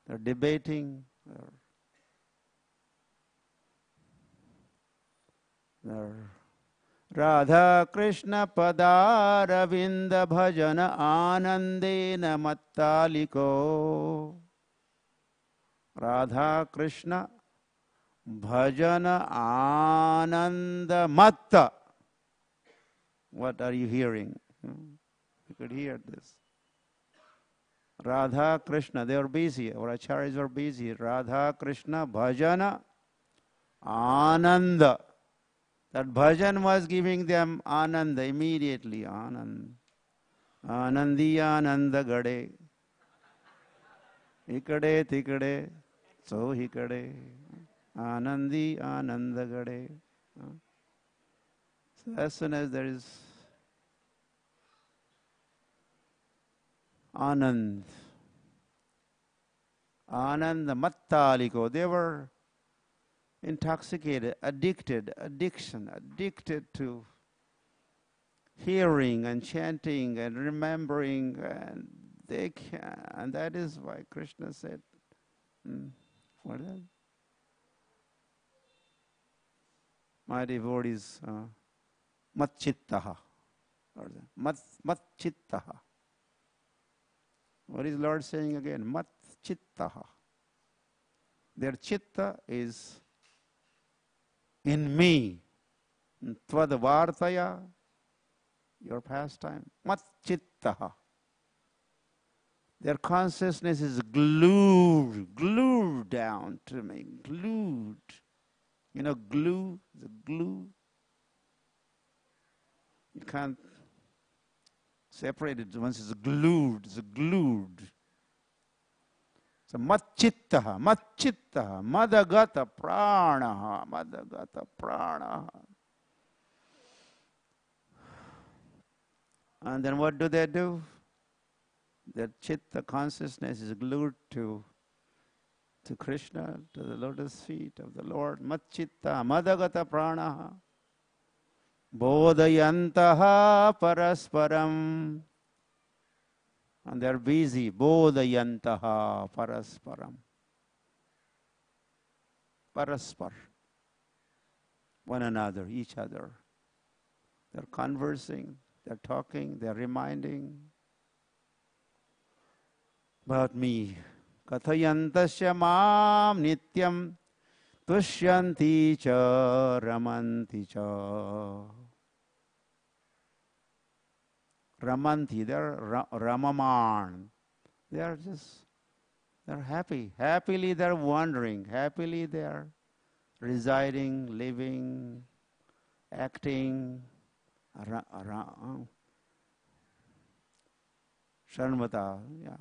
they're debating, Radha Krishna Padaravinda Bhajana Anandena Mattaliko. Radha Krishna Bhajana Ananda Matta. What are you hearing? You could hear this. Radha Krishna, they were busy. Our acharyas were busy. Radha Krishna Bhajana Ananda. That bhajan was giving them ananda immediately. Anand. Anandi Ananda Gade. Ikade Tikade. So Hikade. Anandi Ananda Gade. So as soon as there is Anand, Ananda Mattaliko, they were intoxicated, addicted to hearing and chanting and remembering, and they can, and that is why Krishna said, what is that? My devotees, matchittaha, matchittaha. What is Lord saying again? Matchittaha. Their chitta is in me. Tvad-vartaya, your pastime. Matchittaha. Their consciousness is glued down to me. Glued. You know, glue, the glue. You can't separate it once it's glued. It's glued. So matchittaha, madagata pranaha. And then what do? Their chitta consciousness is glued to Krishna, to the lotus feet of the Lord. Matchitta, madagata pranaha. Bodhayantaha parasparam. And they're busy. Bodhayantaha parasparam. Paraspar. One another, each other. They're conversing. They're talking, they're reminding about me. Kathayantasya mam nityam tushyanti cha ramanti cha. Ramanti, they're ramaman. They're happy. Happily they're wandering. Happily they're residing, living, acting. Sharmata. Yeah.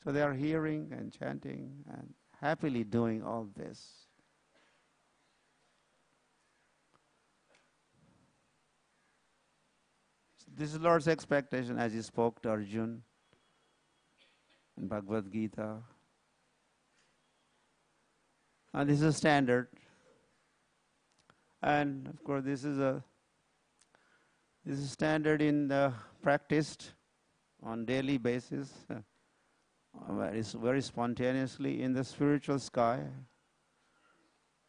So they are hearing and chanting and happily doing all this. This is Lord's expectation as He spoke to Arjuna in Bhagavad Gita. And this is standard. And of course this is standard in the practiced on daily basis, very spontaneously in the spiritual sky.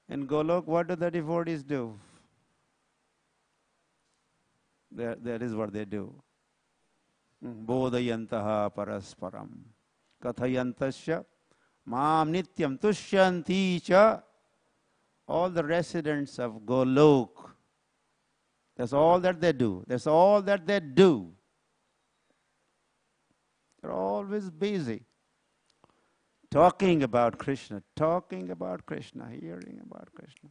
In Golok, what do the devotees do? That is what they do. Bodhayantaha parasparam. Kathayantasya mam nityam tushyanti cha. All the residents of Golok, that's all that they do. That's all that they do. They're always busy talking about Krishna, hearing about Krishna.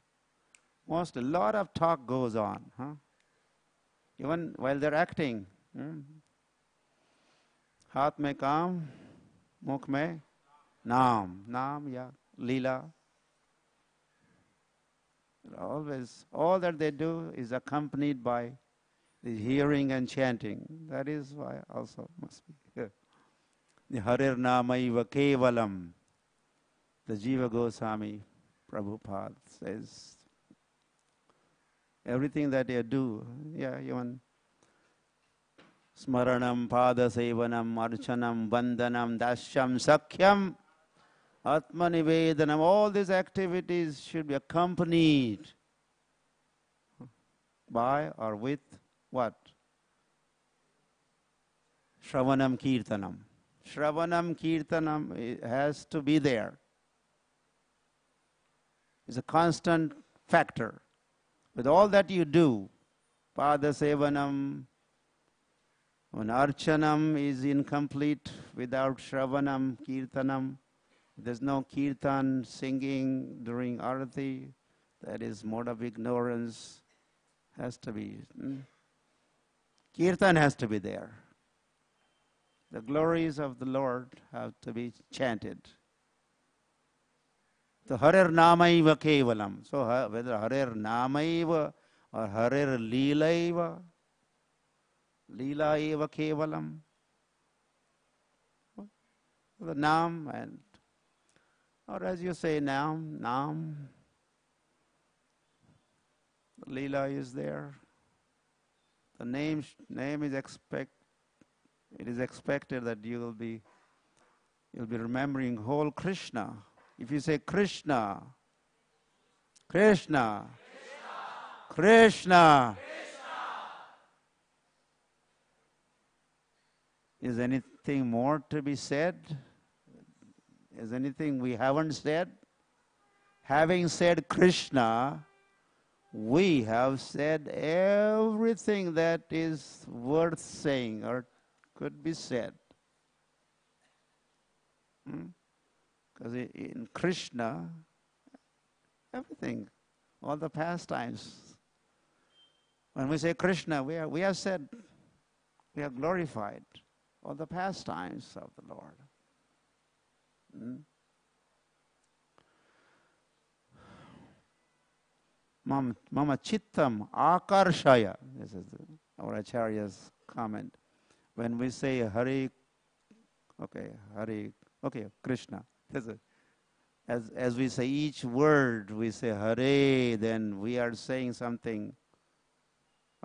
A lot of talk goes on, even while they're acting. Haath mein kaam, mukh mein naam, ya, leela. Always, all that they do is accompanied by the hearing and chanting. That is why also must be here. The Harir Namaiva Kevalam. The Jiva Goswami Prabhupada says, everything that they do, even Smaranam, Pada Sevanam, Archanam, Vandanam, Dashyam, Sakhyam, Atmanivedanam, all these activities should be accompanied by or with what? Shravanam Kirtanam. Shravanam Kirtanam has to be there. It's a constant factor. With all that you do, Pada Sevanam, when Archanam is incomplete without Shravanam Kirtanam, there's no kirtan, singing during arati. That is mode of ignorance. Has to be. Kirtan has to be there. The glories of the Lord have to be chanted. So Harir Namaiva Kevalam. So whether Harir Namaiva or Harir Leelaiva, Leela Eva Kevalam. The Nam and or as you say, Nam. The Leela is there. The name is it is expected that you'll be remembering whole Krishna. If you say Krishna, Krishna, Krishna, is anything more to be said? Is anything we haven't said? Having said Krishna, we have said everything that is worth saying or could be said. Because in Krishna, everything, all the pastimes. When we say Krishna, we have said, we have glorified all the pastimes of the Lord. Mama chittam akarshaya. This is our Acharya's comment. When we say Hari, Krishna. As we say each word, we say Hare, then we are saying something,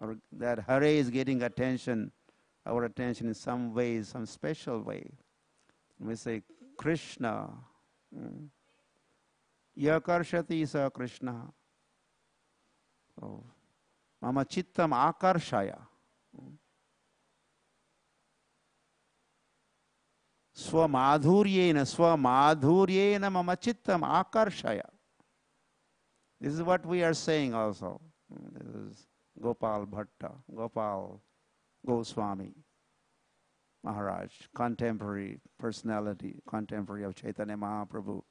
or that Hare is getting attention, our attention in some way, some special way. We say Krishna. Yakarshati sa Krishna. So, Mama chittam akarshaya. Swamadhuryena mama chittam akarshaya. This is what we are saying also. This is Gopal Bhatta, Gopal Goswami Maharaj, contemporary personality, contemporary of Chaitanya Mahaprabhu,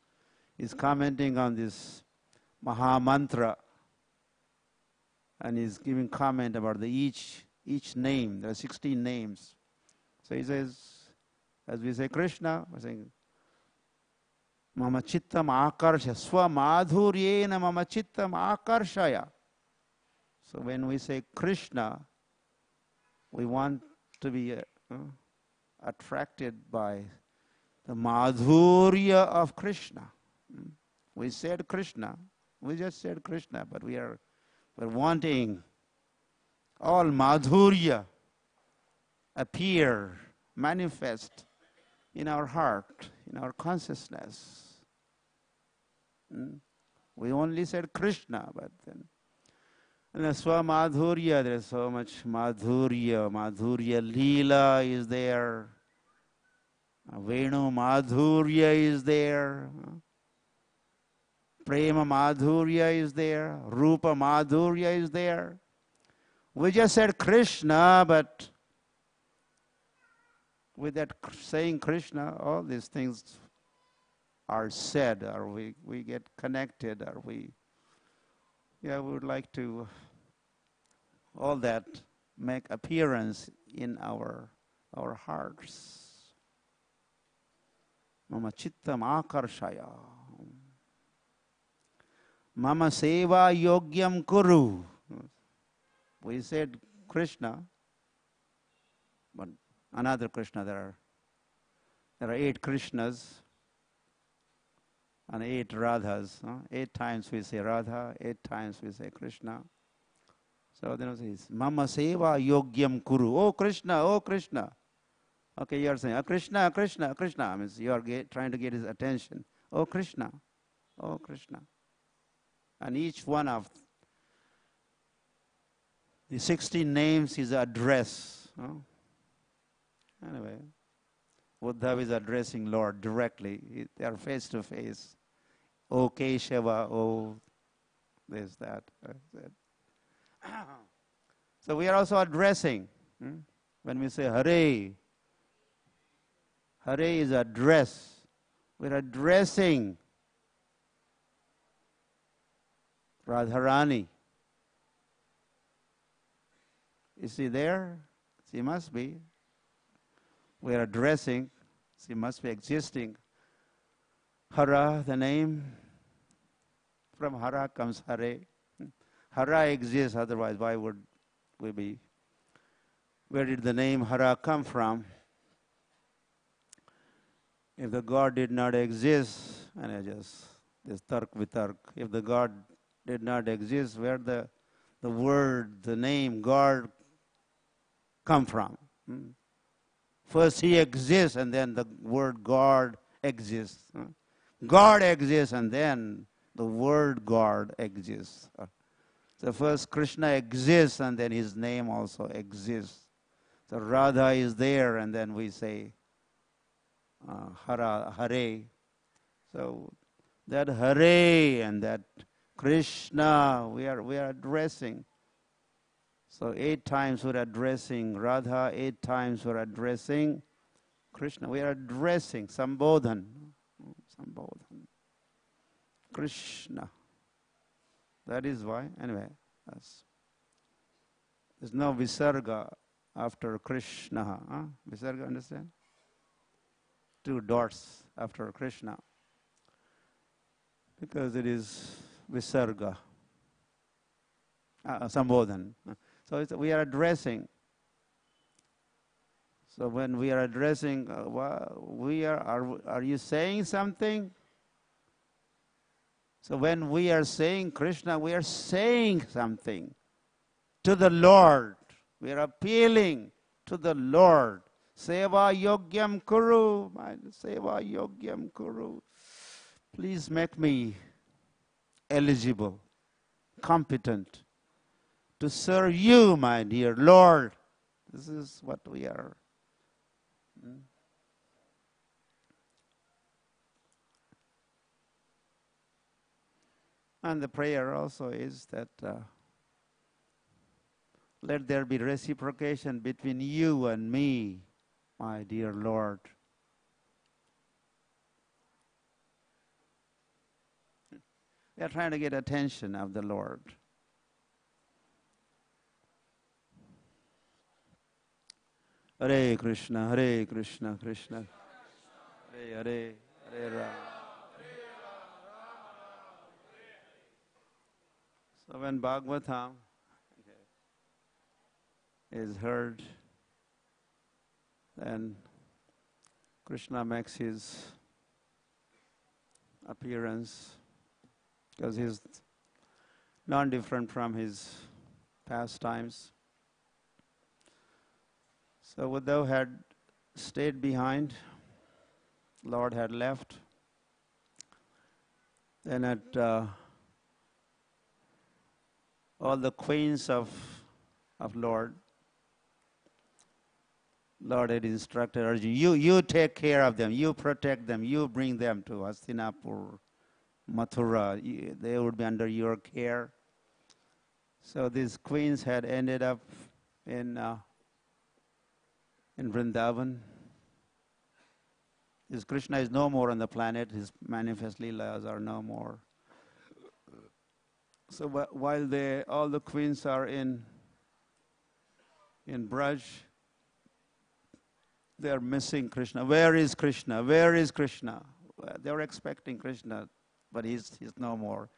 is commenting on this Maha Mantra, and he's giving comment about each name. There are 16 names. So he says, as we say Krishna, we're saying Mama Chittam Akarsha, Swamadhuryena Mama Chittam Akarshaya. So when we say Krishna, we want to be attracted by the madhurya of Krishna. We said Krishna, we just said Krishna, but we're wanting all madhurya appear, manifest in our heart, in our consciousness. We only said Krishna, but then in the Swamadhurya, there is so much madhurya. Madhurya Leela is there. Venu Madhurya is there. Prema Madhurya is there. Rupa Madhurya is there. We just said Krishna, but with that saying Krishna, all these things are said, or we get connected, or we would like to all that make appearance in our hearts. Mama chittam akarshaya. Mama seva yogyam kuru. We said Krishna, but another Krishna. There are 8 Krishnas and 8 Radhas. 8 times we say Radha, 8 times we say Krishna. So then it says, Mama seva yogyam kuru. Oh Krishna, oh Krishna. Okay, you are saying, Krishna, Krishna, Krishna. I mean, you are trying to get his attention. Oh Krishna, oh Krishna. And each one of the 16 names is address. Anyway, Uddhav is addressing Lord directly. They are face to face. Oh Keshava, oh this, that. So we are also addressing. When we say Hare, Hare is address. We are addressing Radharani. Is she there? She must be. We are addressing. She must be existing. Hara, the name. From Hara comes Hare. Hara exists, otherwise why would we be? Where did the name Hara come from? If the God did not exist, and I just, this tark vitark, if the God did not exist, where the word, the name God come from? First he exists and then the word God exists. God exists and then the word God exists. So first Krishna exists and then his name also exists. So Radha is there and then we say Hare. So that Hare and that Krishna we are addressing. So 8 times we're addressing Radha, 8 times we're addressing Krishna. We are addressing Sambodhan. Sambodhan. Krishna. That is why, anyway, there's no Visarga after Krishna. Visarga, understand? 2 dots after Krishna. Because it is Visarga. Sambodhan. So we are addressing. So when we are addressing, are you saying something? So when we are saying Krishna, we are saying something to the Lord. We are appealing to the Lord. Seva yogyam kuru. Seva yogyam kuru. Please make me eligible, competent to serve you, my dear Lord. This is what we are. And the prayer also is that let there be reciprocation between you and me, my dear Lord. We are trying to get attention of the Lord. Hare Krishna, Krishna, Hare Hare, Hare Rama. So when Bhagavatam is heard, then Krishna makes his appearance, because he's not different from his pastimes. So Uddhav had stayed behind, Lord had left. Then at all the queens of Lord had instructed Arjuna, you take care of them, you protect them, you bring them to Hastinapur, Mathura, they would be under your care. So these queens had ended up in Vrindavan. This Krishna is no more on the planet, his manifest leelas are no more. So while all the queens are in Braj, they are missing Krishna. Where is Krishna? Where is Krishna? They were expecting Krishna, but he's no more.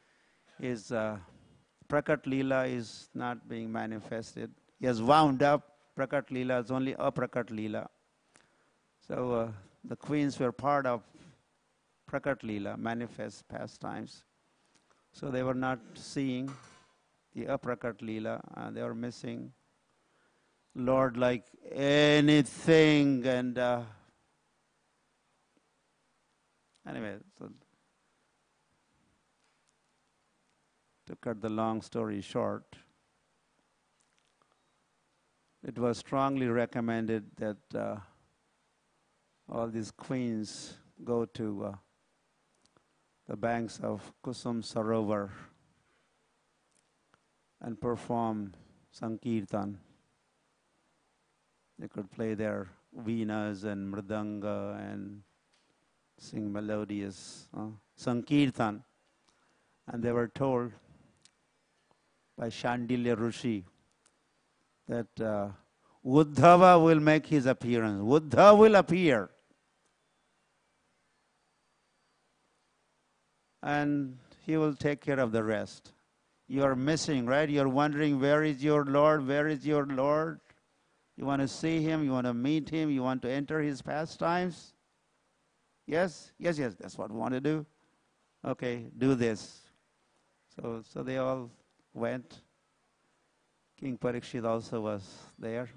His Prakat Leela is not being manifested. He has wound up. Prakat Leela is only a Prakat Leela. So the queens were part of Prakat Leela, manifest pastimes. So they were not seeing the Aprakat Leela, and they were missing Lord like anything. And anyway, so to cut the long story short, it was strongly recommended that all these queens go to the banks of Kusum Sarovar and perform Sankirtan. They could play their veenas and mridanga and sing melodious Sankirtan. And they were told by Shandilya Rishi that Uddhava will make his appearance. Uddhava will appear. And he will take care of the rest. You are missing, right? You're wondering, where is your Lord? Where is your Lord? You want to see him? You want to meet him? You want to enter his pastimes? Yes? Yes, that's what we want to do. Okay, do this. So they all went. King Parikshit also was there.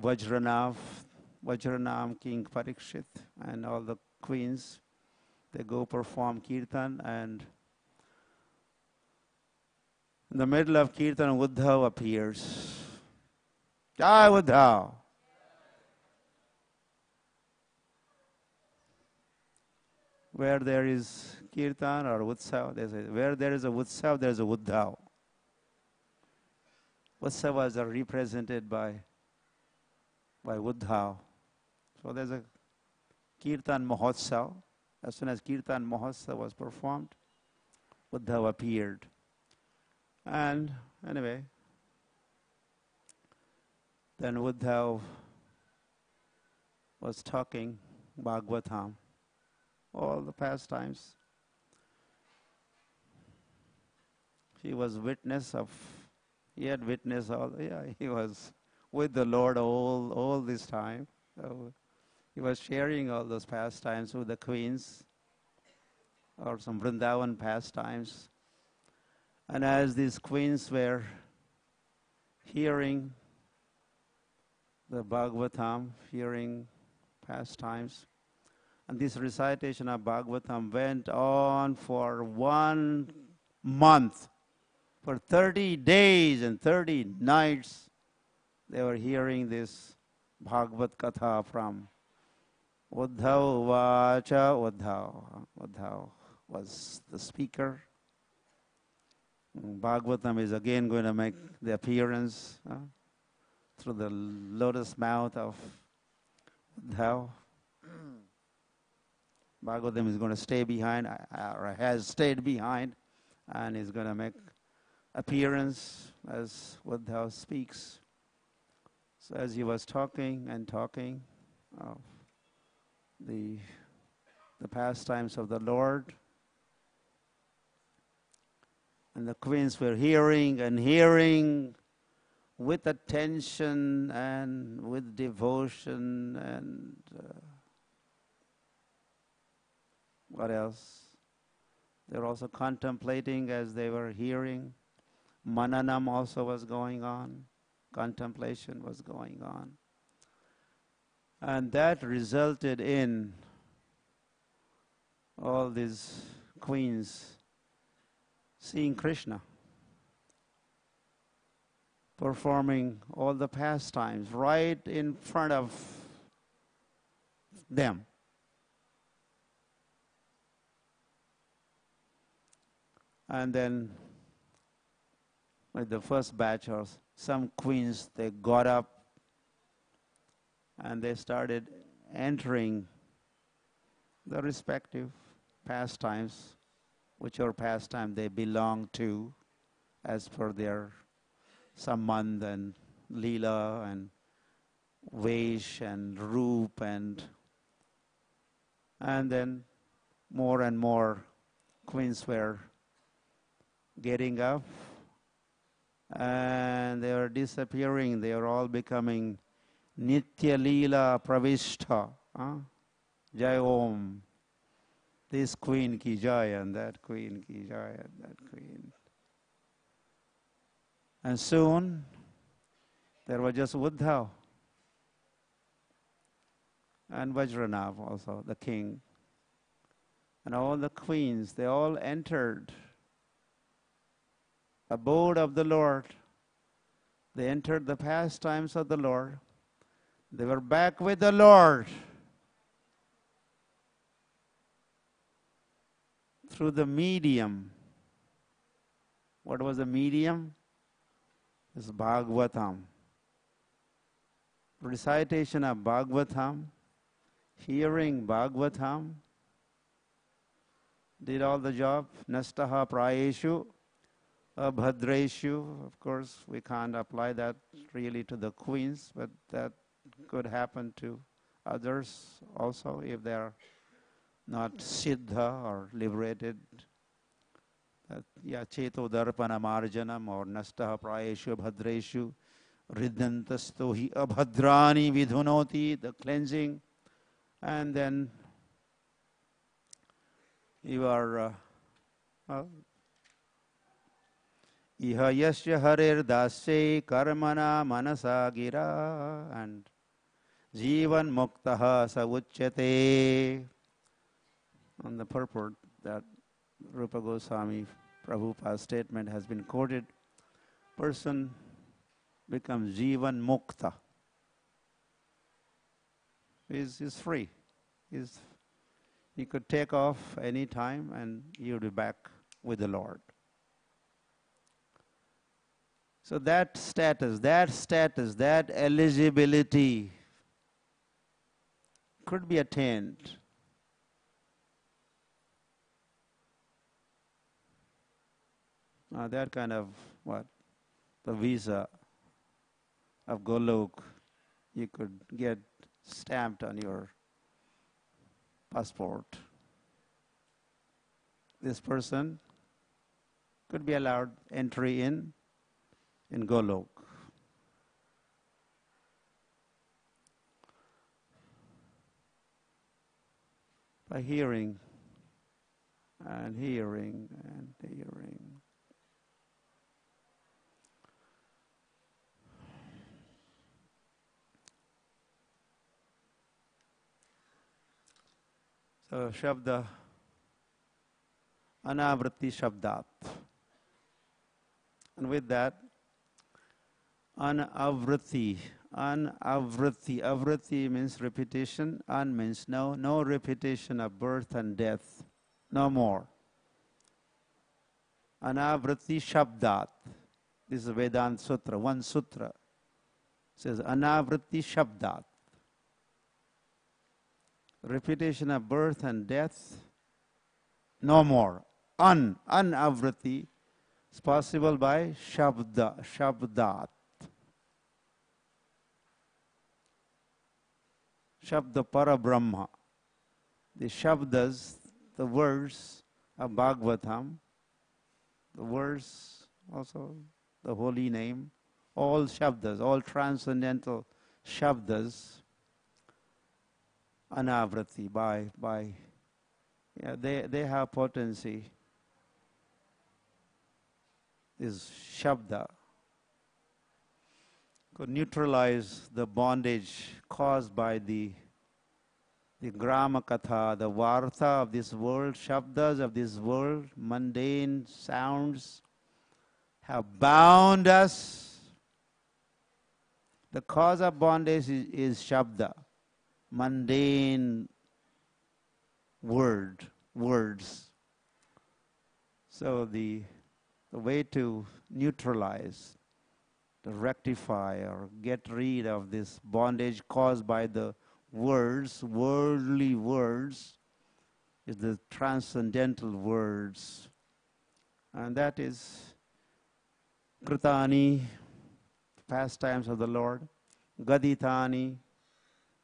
Vajranam, King Parikshit, and all the queens, they go perform Kirtan, and in the middle of Kirtan, Uddhav appears. Jai Uddhav! Where there is Kirtan or Utsav, they say, where there is a Utsav, there is a Uddhav. Utsavas are represented by Uddhav. So there's a Kirtan Mahotsav. As soon as Kirtan Mahotsav was performed, Uddhav appeared. And anyway, then Uddhav was talking Bhagavatam, all the pastimes. He was witness of, he had witnessed all, he was with the Lord all this time. So he was sharing all those pastimes with the queens, or some Vrindavan pastimes. And as these queens were hearing the Bhagavatam, hearing pastimes, and this recitation of Bhagavatam went on for 1 month. For 30 days and 30 nights, they were hearing this Bhagavat Katha from Uddhav Vacha Uddhav. Uddhav was the speaker. Bhagavatam is again going to make the appearance through the lotus mouth of Uddhav. Bhagavatam is going to stay behind, or has stayed behind, and is going to make appearance as Uddhav speaks. So as he was talking and talking of the pastimes of the Lord, and the queens were hearing and hearing with attention and with devotion and what else? They were also contemplating as they were hearing. Mananam also was going on. Contemplation was going on. And that resulted in all these queens seeing Krishna performing all the pastimes right in front of them. And then with the first batch of some queens, they got up and they started entering the respective pastimes, whichever pastime they belong to, as per their Sambandh and Leela and Vesh and Roop, and then more and more queens were getting up and they were disappearing. They were all becoming Nitya Leela Pravishta. Jai Om. This queen ki jai and that queen ki jai and that queen. And soon there was just Uddhav and Vajranav also, the king. And all the queens, they all entered abode of the Lord. They entered the pastimes of the Lord. They were back with the Lord through the medium. What was the medium? It's Bhagavatam. Recitation of Bhagavatam, hearing Bhagavatam, did all the job. Nastaha prayeshu, abhadreshu. Of course, we can't apply that really to the queens, but that could happen to others also if they are not siddha or liberated. Cheto darpana marjanam or nastaha prayeshu abhadreshu riddhantasto hi abhadrani vidhunoti, the cleansing. And then you are iha yasya harir dasya karmana manasa gira and jivan muktaha sa uchyate. On the purport that Rupa Goswami Prabhupada's statement has been quoted, person becomes jivan mukta. Is free. He could take off any time and he'll be back with the Lord. So that status, that eligibility could be attained. That kind of the visa of Golok, you could get stamped on your passport. This person could be allowed entry in Golok. By hearing and hearing and hearing. So, Shabda, Anavriti Shabdat. And with that, Anavriti, An-avriti. Avriti means repetition. An means no. No repetition of birth and death. No more. Anavriti Shabdat. This is Vedanta Sutra, one sutra. It says Anavriti Shabdat. Repetition of birth and death, no more. Anavriti is possible by Shabdat. Shabda Parabrahma. The Shabdas, the words of Bhagavatam, the words also, the holy name, all Shabdas, all transcendental Shabdas, Anavrati, they have potency. This Shabda could neutralize the bondage caused by the Grama Katha, the Vartha of this world, Shabdas of this world, mundane sounds have bound us. The cause of bondage is Shabda, mundane words. So the way to neutralize, to rectify or get rid of this bondage caused by the words, worldly words, is the transcendental words. And that is Kritani, pastimes of the Lord, Gaditani,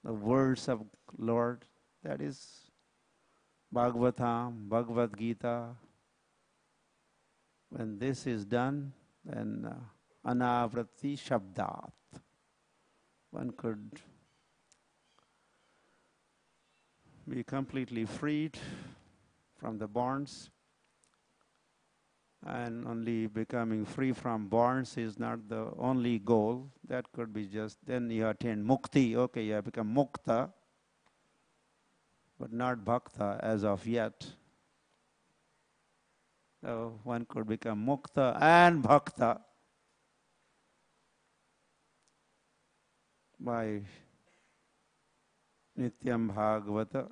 the words of Lord, that is Bhagavatam, Bhagavad Gita. When this is done, then Anavrati Shabdat. One could be completely freed from the bonds, and only becoming free from bonds is not the only goal. That could be just, then you attain mukti. Okay, you have become mukta, but not bhakta as of yet. So one could become mukta and bhakta by Nityam Bhagavata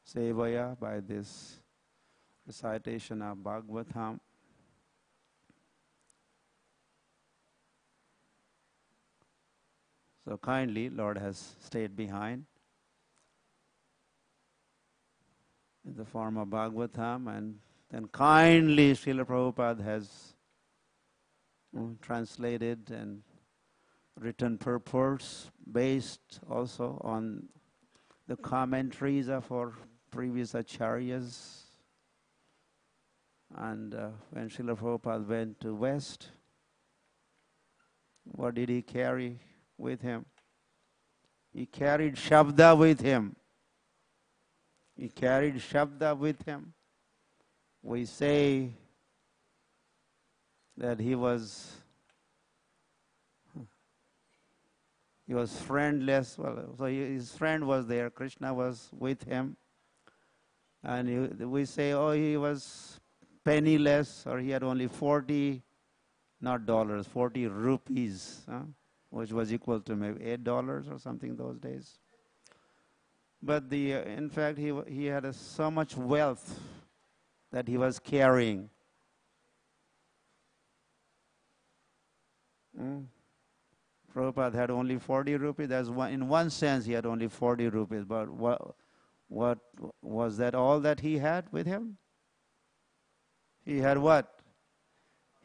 Sevaya, by this recitation of Bhagavatam. So kindly, Lord has stayed behind in the form of Bhagavatam, and then kindly Srila Prabhupada has translated and written purports based also on the commentaries of our previous acharyas. And when Srila Prabhupada went to West, what did he carry with him? He carried Shabda with him. He carried Shabda with him. We say that he was friendless. Well, so his friend was there. Krishna was with him. And we say, oh, he was penniless, or he had only 40, not dollars, 40 rupees, which was equal to maybe $8 or something those days. But in fact, he had so much wealth that he was carrying. Prabhupada had only 40 rupees. In one sense, he had only 40 rupees. But what was that all that he had with him? He had what?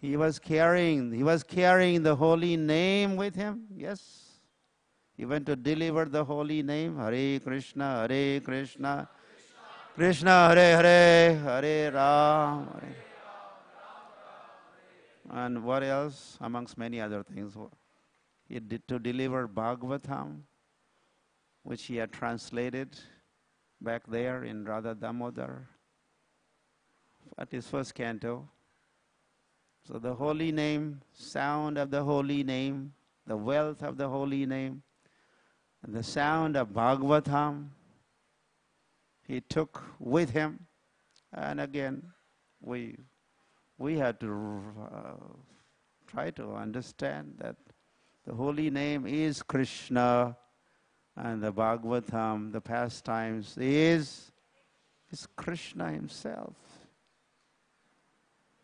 He was carrying the holy name with him. Yes. He went to deliver the holy name. Hare Krishna, Krishna Hare Hare, Hare Ram. And what else? Amongst many other things. He did to deliver Bhagavatam, which he had translated back there in Radha Damodar at his first canto. So the holy name, sound of the holy name, the wealth of the holy name, and the sound of Bhagavatam, he took with him. And again, we had to try to understand that The holy name is Krishna, and the Bhagavatam, the pastimes, is Krishna himself.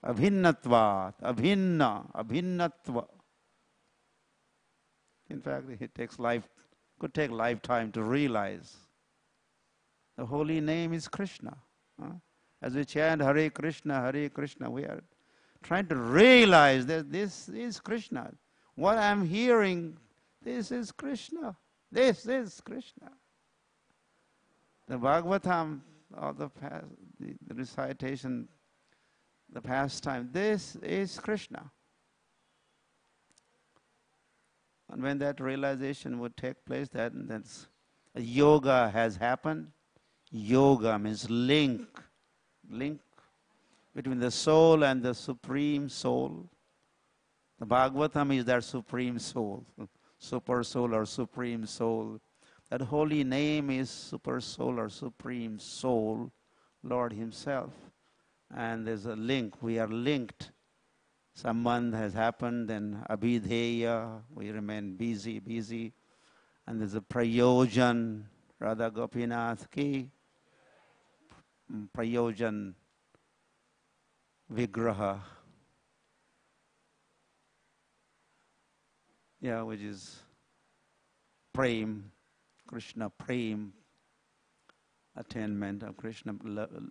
Abhinnatvat, abhinnatva. In fact, could take lifetime to realize the holy name is Krishna. As we chant Hare Krishna, we are trying to realize that this is Krishna. What I'm hearing, this is Krishna. This is Krishna. The Bhagavatam, or the recitation, the pastime, this is Krishna. And when that realization would take place, that's yoga has happened. Yoga means link between the soul and the supreme soul. The Bhagavatam is that supreme soul, super soul or supreme soul. That holy name is super soul or supreme soul, Lord himself. And there's a link, we are linked. Sambandh has happened, then abhidheya, we remain busy. And there's a prayojan, Radha Gopinath ki, prayojan vigraha. Yeah, which is prem, Krishna prem, attainment of Krishna,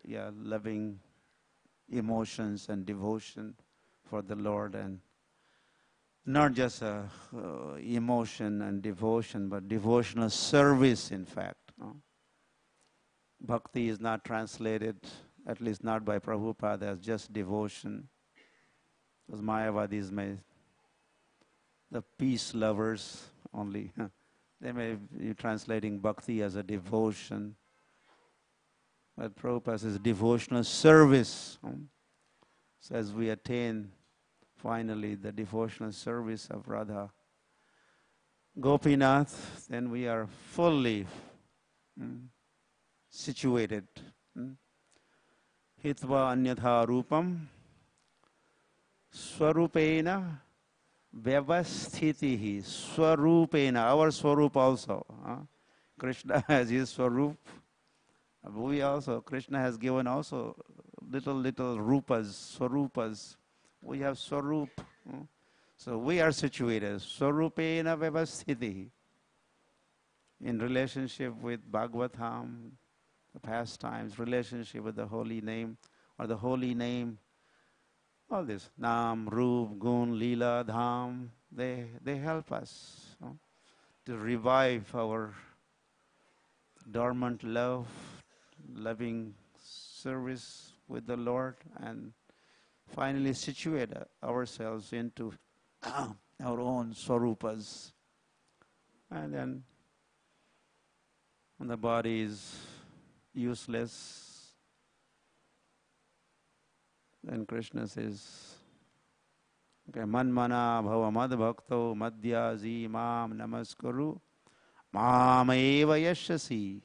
loving emotions and devotion for the Lord, and not just emotion and devotion, but devotional service, in fact. Bhakti is not translated, at least not by Prabhupada, as just devotion. Those Mayavadis the peace lovers only, they may be translating bhakti as a devotion. But Prabhupada says devotional service. So as we attain finally the devotional service of Radha Gopinath, then we are fully situated. Hitva anyatha rupam swarupena vyavasthitihi. Swarupena, our swarup also. Krishna has his swarup. We also, Krishna has given also little rupas, swarupas. We have swarup. So we are situated. Swarupena vyavasthitihi. In relationship with Bhagavatam, the pastimes, relationship with the holy name, or the holy name, all this, Nam, Rup, Gun, Lila, Dham, they help us to revive our dormant love, loving service with the Lord, and finally situate ourselves into our own swarupas. And then when the body is useless, then Krishna says, okay, manmana bhava mad bhakto madhyazi mam namaskaru mam eva yashasi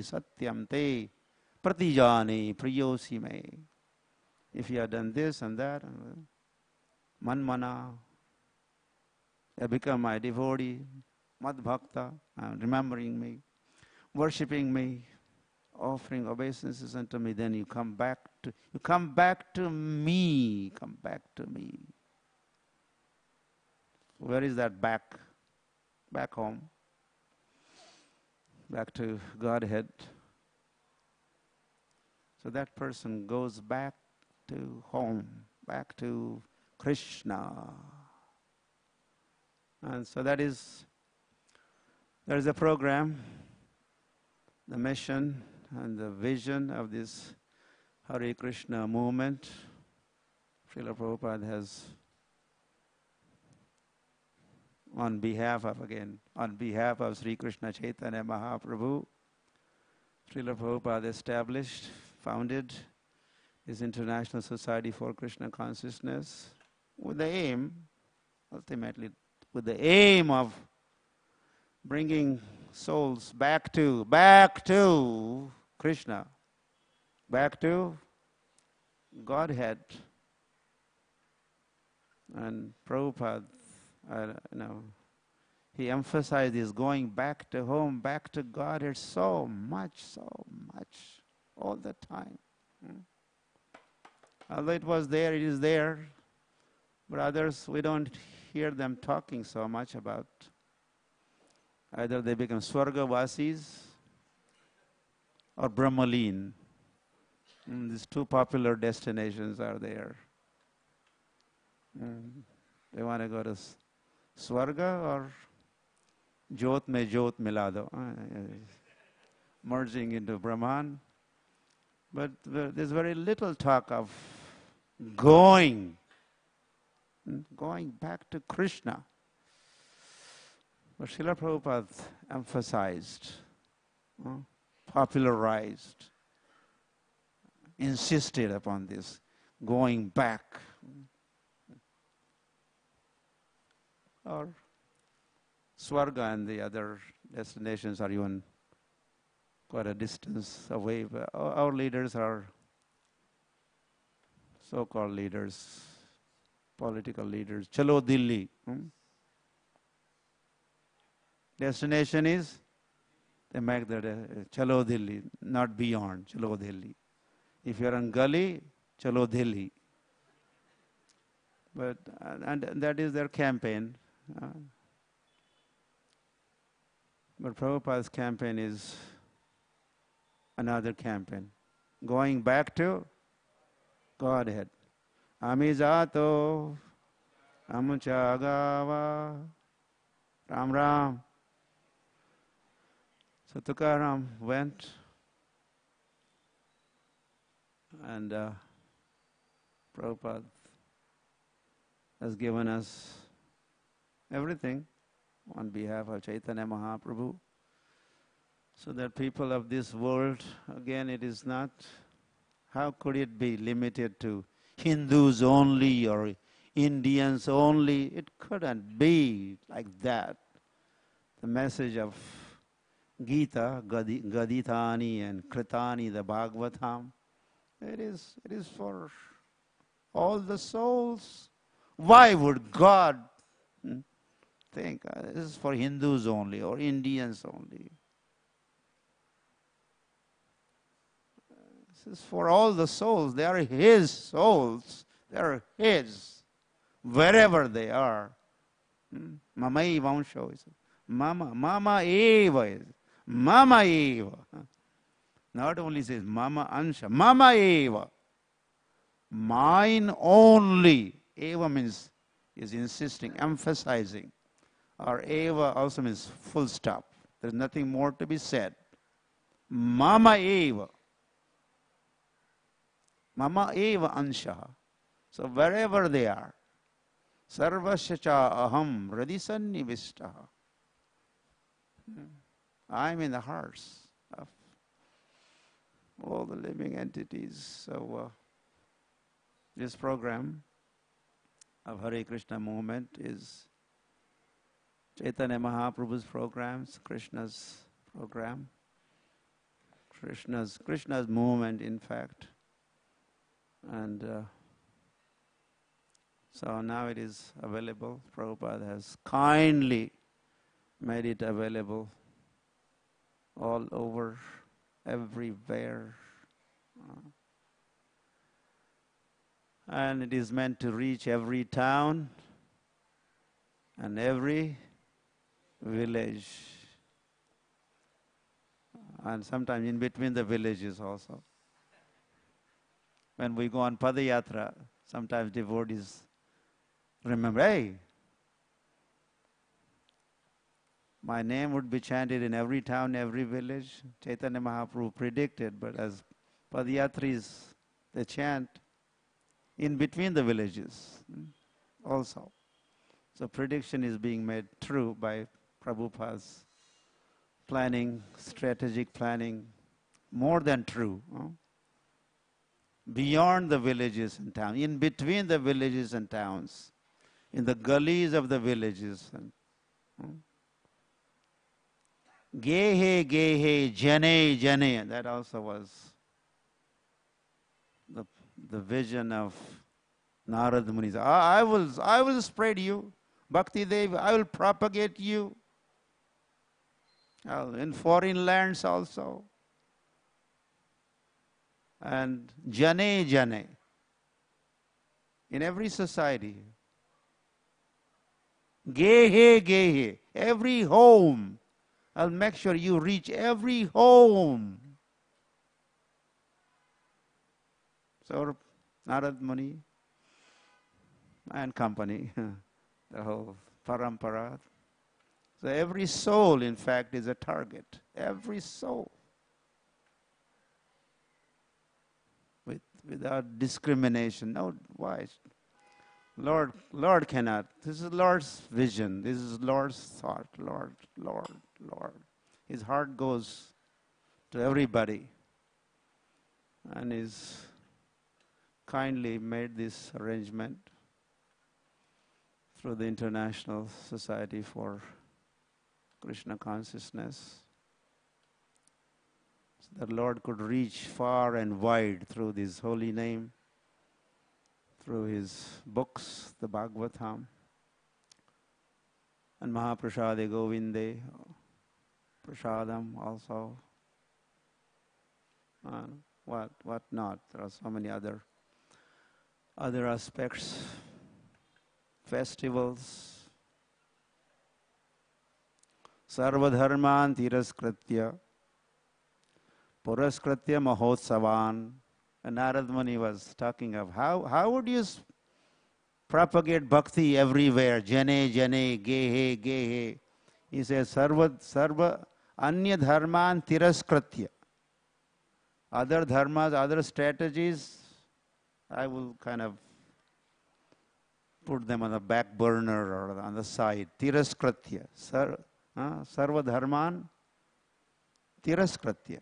satyam te pratijane priyosi me. If you have done this and that, manmana, you become my devotee, mad bhakta, remembering me, worshipping me, offering obeisances unto me, then you come back to me. Where is that back? Back home. Back to Godhead. So that person goes back to home, back to Krishna. And so there is a program, the mission and the vision of this Hare Krishna movement. Srila Prabhupada has, on behalf of Sri Krishna Chaitanya Mahaprabhu, Srila Prabhupada founded his International Society for Krishna Consciousness with the aim, ultimately, with the aim of bringing souls back to Krishna, back to Godhead. And Prabhupada, he emphasized this going back to home, back to God. It's so much, all the time. Although it was there, it is there. But others, we don't hear them talking so much about. Either they become Swargavasis or Brahmalin. These two popular destinations are there. They want to go to Swarga or Jot mein Jot milado, merging into Brahman. But there's very little talk of going back to Krishna. But Srila Prabhupada emphasized, popularized, insisted upon this, going back. Or Swarga and the other destinations are even quite a distance away. But our leaders are so-called leaders, political leaders. Chalo Delhi. Destination is, they make that Chalo Delhi, not beyond, Chalo Delhi. If you're in Gully, Chalo Delhi. But, and that is their campaign. But Prabhupada's campaign is another campaign. Going back to Godhead. Amijato, Amuchagava, Ram Ram. So Tukaram went and Prabhupada has given us everything on behalf of Chaitanya Mahaprabhu, so that people of this world, again, it is not, how could it be limited to Hindus only or Indians only? It couldn't be like that. The message of Gita, Gadithani and Kritani, the Bhagavatam, it is for all the souls. Why would God think this is for Hindus only or Indians only? This is for all the souls. They are His souls. They are His, wherever they are. Mama eva ansho. Mama eva. Mama eva. Not only says Mama ansha, Mama eva. Mine only. Eva means is insisting, emphasizing. Or eva also means full stop. There's nothing more to be said. Mama eva. Mama eva ansha. So wherever they are, sarvasya cha aham radisannivishtaha. I'm in the hearts of all the living entities. So this program of Hare Krishna movement is Chaitanya Mahaprabhu's programs, Krishna's program, Krishna's movement, in fact. And so now it is available. Prabhupada has kindly made it available all over, everywhere. And it is meant to reach every town and every village. And sometimes in between the villages also. When we go on Padayatra, sometimes devotees remember, hey, my name would be chanted in every town, every village. Chaitanya Mahaprabhu predicted, but as Padayatris, they chant in between the villages also. So prediction is being made true by Prabhupada's planning, strategic planning, more than true. Beyond the villages and towns, in between the villages and towns, in the gullies of the villages. Gehe, gehe, jane, jane. That also was the vision of Narad Muni said, I will spread you. Bhakti Devi, I will propagate you. In foreign lands also. And Jane, in every society. Gehe, every home. I'll make sure you reach every home. So Narad Muni and company, the whole parampara. So every soul, in fact, is a target. Every soul. Without discrimination. No, why? Lord cannot. This is Lord's vision. This is Lord's thought. Lord. His heart goes to everybody. And He's kindly made this arrangement through the International Society for Krishna Consciousness. So that Lord could reach far and wide through this holy name, through His books, the Bhagavatam, and Mahaprasade Govinde, Prasadam also, and what not. There are so many other aspects, festivals. Sarvadharman tiraskritya, puraskritya mahotsavan. And Narad Muni was talking of how would you propagate bhakti everywhere? Jane, gehe. He says, sarva anya dharman tiraskritya. Other dharmas, other strategies, I will kind of put them on the back burner or on the side. Tiraskritya. Sarva dharman tiraskritya.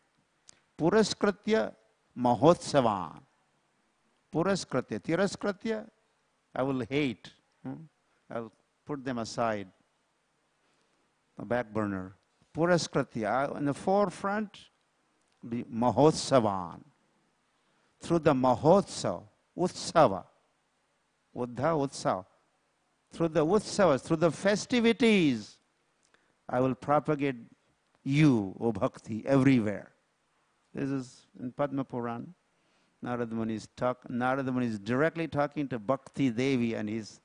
Puraskritya mahotsavan. Puraskritya. Tiraskritya, I will hate. I will put them aside. The back burner. Puraskritya. In the forefront, be mahotsavan. Through the mahotsav, utsava. Uddha utsav. Through the utsavas, through the festivities, I will propagate you, O Bhakti, everywhere. This is in Padma Puran. Narad Muni is directly talking to Bhakti Devi, and he's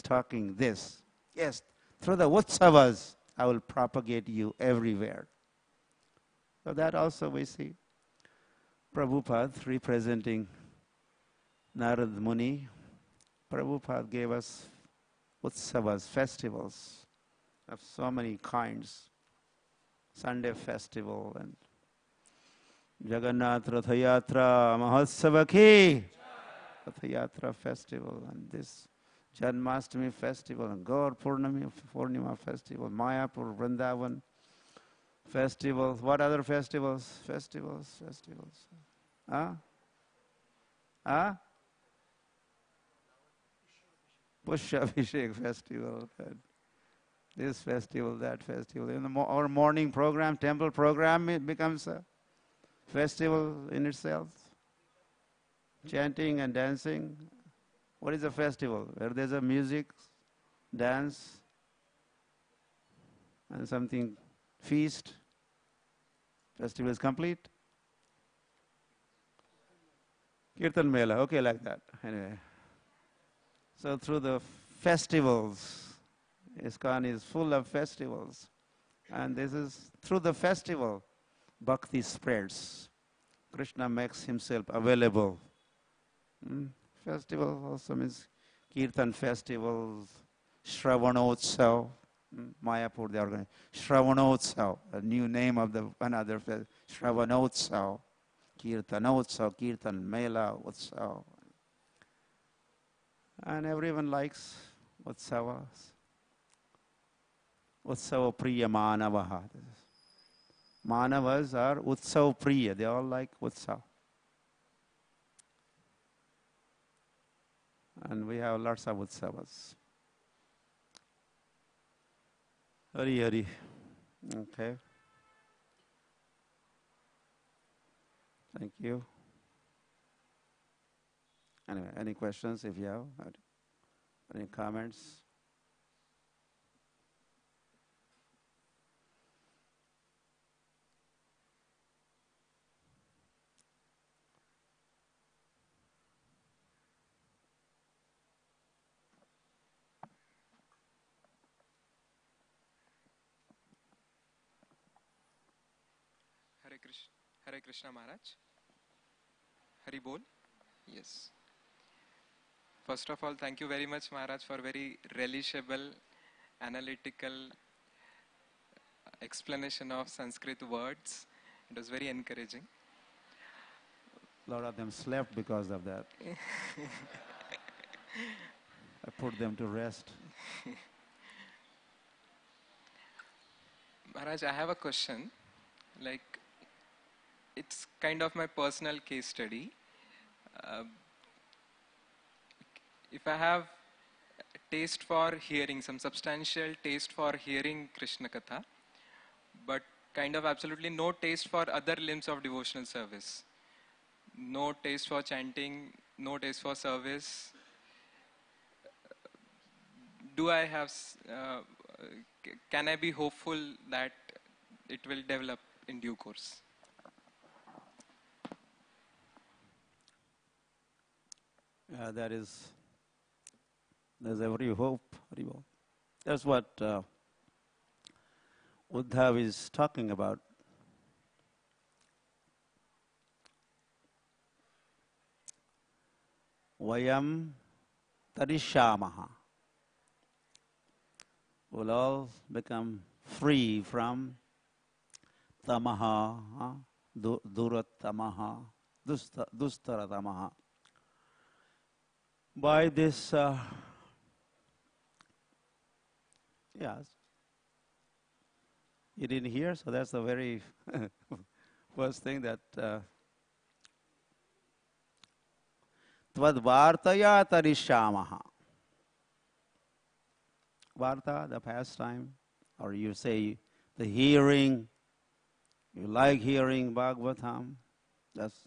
talking this. Yes, through the utsavas, I will propagate you everywhere. So that also we see. Prabhupada representing Narad Muni. Prabhupada gave us utsavas, festivals of so many kinds. Sunday festival and Jagannath Rathayatra Mahotsava ki Rathayatra festival, and this Janmashtami festival, and Gaur Purnima festival, Mayapur Vrindavan festivals. What other festivals? Festivals. Pushabhishek festival. This festival, that festival. In our morning program, temple program, it becomes a festival in itself. Chanting and dancing. What is a festival? Where there's a music, dance, and something feast. Festival is complete. Kirtan Mela, okay, like that. Anyway. So through the festivals, ISKCON is full of festivals. And this is through the festival, bhakti spreads. Krishna makes himself available. Festival also means Kirtan festivals, Shravanotsav. Mayapur, they organize Shravanotsav, a new name of another festival. Shravanotsav, Kirtanotsav, Kirtan Mela, Utsav. And everyone likes Utsavas. Utsava Priya Manavaha. Manavas are Utsav Priya. They all like Utsav. And we have lots of Utsavas. Hari. Okay. Thank you. Anyway, any questions if you have? Any comments? Hare Krishna Maharaj. Hari Bol. Yes. First of all, thank you very much Maharaj for very relishable, analytical explanation of Sanskrit words. It was very encouraging. A lot of them slept because of that. I put them to rest. Maharaj, I have a question. Like, it's kind of my personal case study. If I have taste for hearing, some substantial taste for hearing Krishna Katha, but kind of absolutely no taste for other limbs of devotional service, no taste for chanting, no taste for service, do I have, can I be hopeful that it will develop in due course? There's every hope. That's what Uddhav is talking about. Vayam tarishamaha. We'll all become free from tamaha, duratamaha, dustaratamaha. By this, yes, you didn't hear, so that's the very first thing that Tvad-vartaya tarishamaha. Varta, the pastime, or you say the hearing, you like hearing Bhagavatam, that's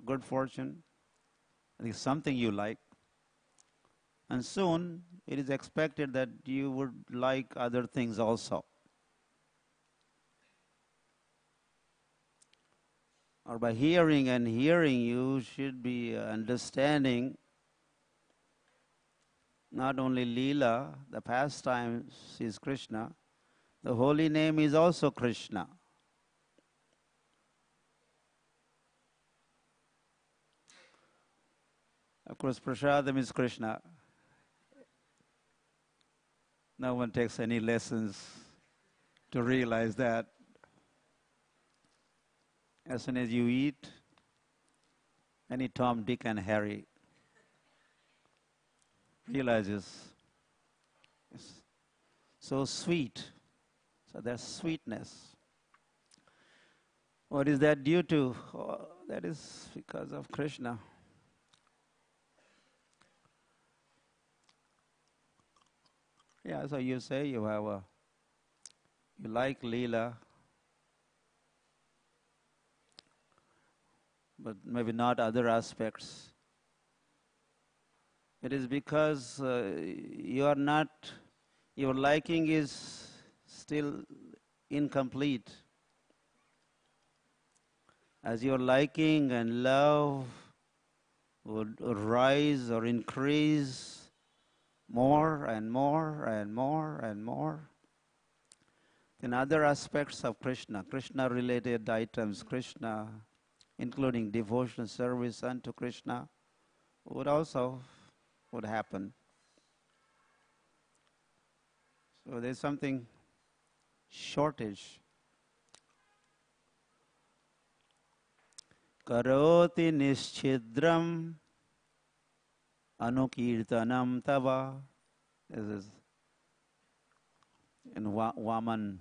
good fortune. I think something you like. And soon it is expected that you would like other things also. Or by hearing and hearing, you should be understanding not only Leela, the pastime is Krishna, the holy name is also Krishna. Of course, Prasadam is Krishna. No one takes any lessons to realize that. As soon as you eat, any Tom, Dick, and Harry realizes it's so sweet. So there's sweetness. What is that due to? Oh, that is because of Krishna. Yeah, so you say you like Leela, but maybe not other aspects. It is because your liking is still incomplete. As your liking and love would rise or increase more and more and more and more, then other aspects of Krishna, Krishna-related items, Krishna, including devotional service unto Krishna, would happen. So there's something shortage. Karoti nischidram anukirtanam tava. This is in Vaman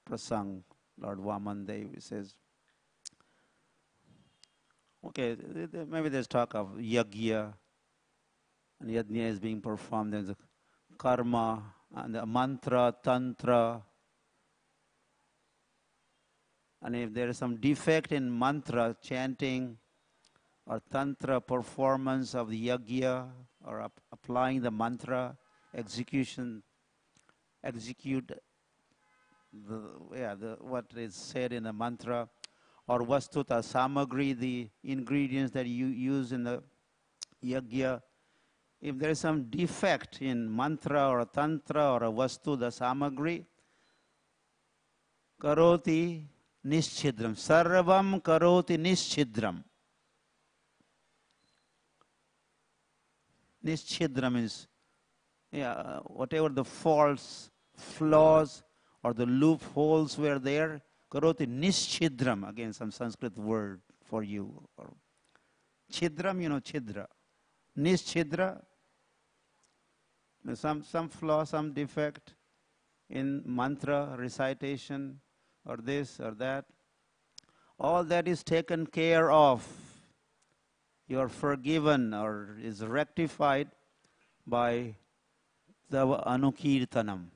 Prasang, Lord Vaman Dev says, okay, maybe there's talk of yagya, and yajna is being performed. There's a karma, and the mantra, tantra. And if there is some defect in mantra, chanting, or tantra performance of the yajna, or applying the mantra, execute what is said in the mantra, or vastuta samagri, the ingredients that you use in the yajna. If there is some defect in mantra or tantra or a vastu, the samagri, karoti nischidram. Sarvam karoti nischidram. Nischidram is whatever the faults, flaws, or the loopholes were there. Karoti nischidram. Again, some Sanskrit word for you. Or chidram, chidra. Nischidra. Some flaw, some defect in mantra recitation, or this or that. All that is taken care of. You are forgiven or is rectified by the anukirtanam.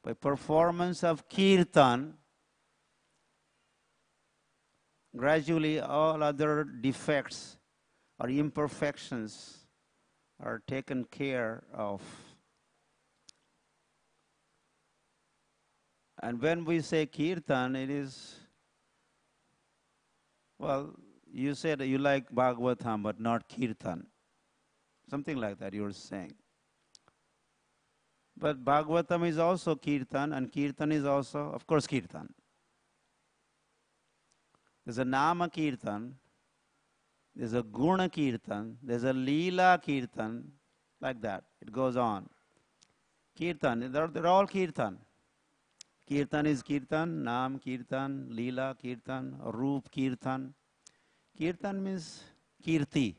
By performance of kirtan, gradually all other defects or imperfections are taken care of. And when we say kirtan, it is, well, you said you like Bhagavatam but not kirtan. Something like that you were saying. But Bhagavatam is also kirtan, and kirtan is also, of course, kirtan. There's a nama kirtan, there's a guna kirtan, there's a leela kirtan, like that. It goes on. Kirtan, they're all kirtan. Kirtan is kirtan, nam kirtan, leela kirtan, roop kirtan. Kirtan means kirti,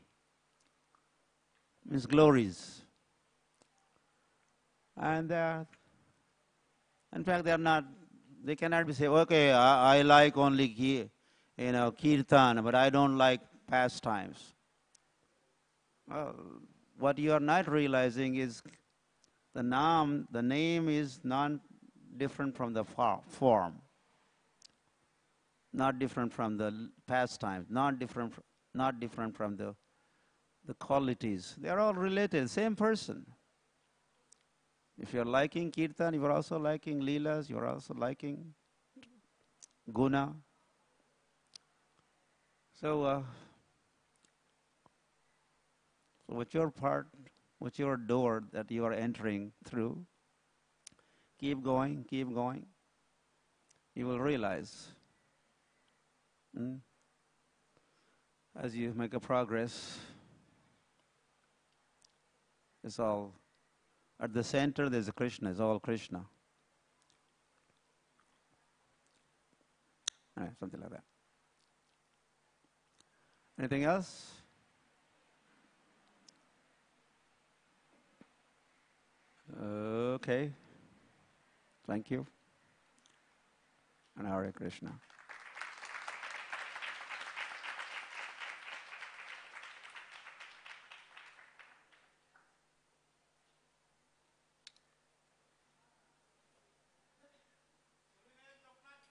means glories. And in fact, they cannot be said, okay, I like only kirtan, but I don't like pastimes. Well, what you are not realizing is the name is not different from the form, not different from the pastimes, not different from the qualities. They are all related, same person. If you are liking kirtan, you are also liking leelas, you are also liking guna. So what's your part, what's your door that you are entering through? Keep going, keep going. You will realize as you make a progress, it's all, at the center there's a Krishna, it's all Krishna. All right, something like that. Anything else? Okay. Thank you. And Hare Krishna.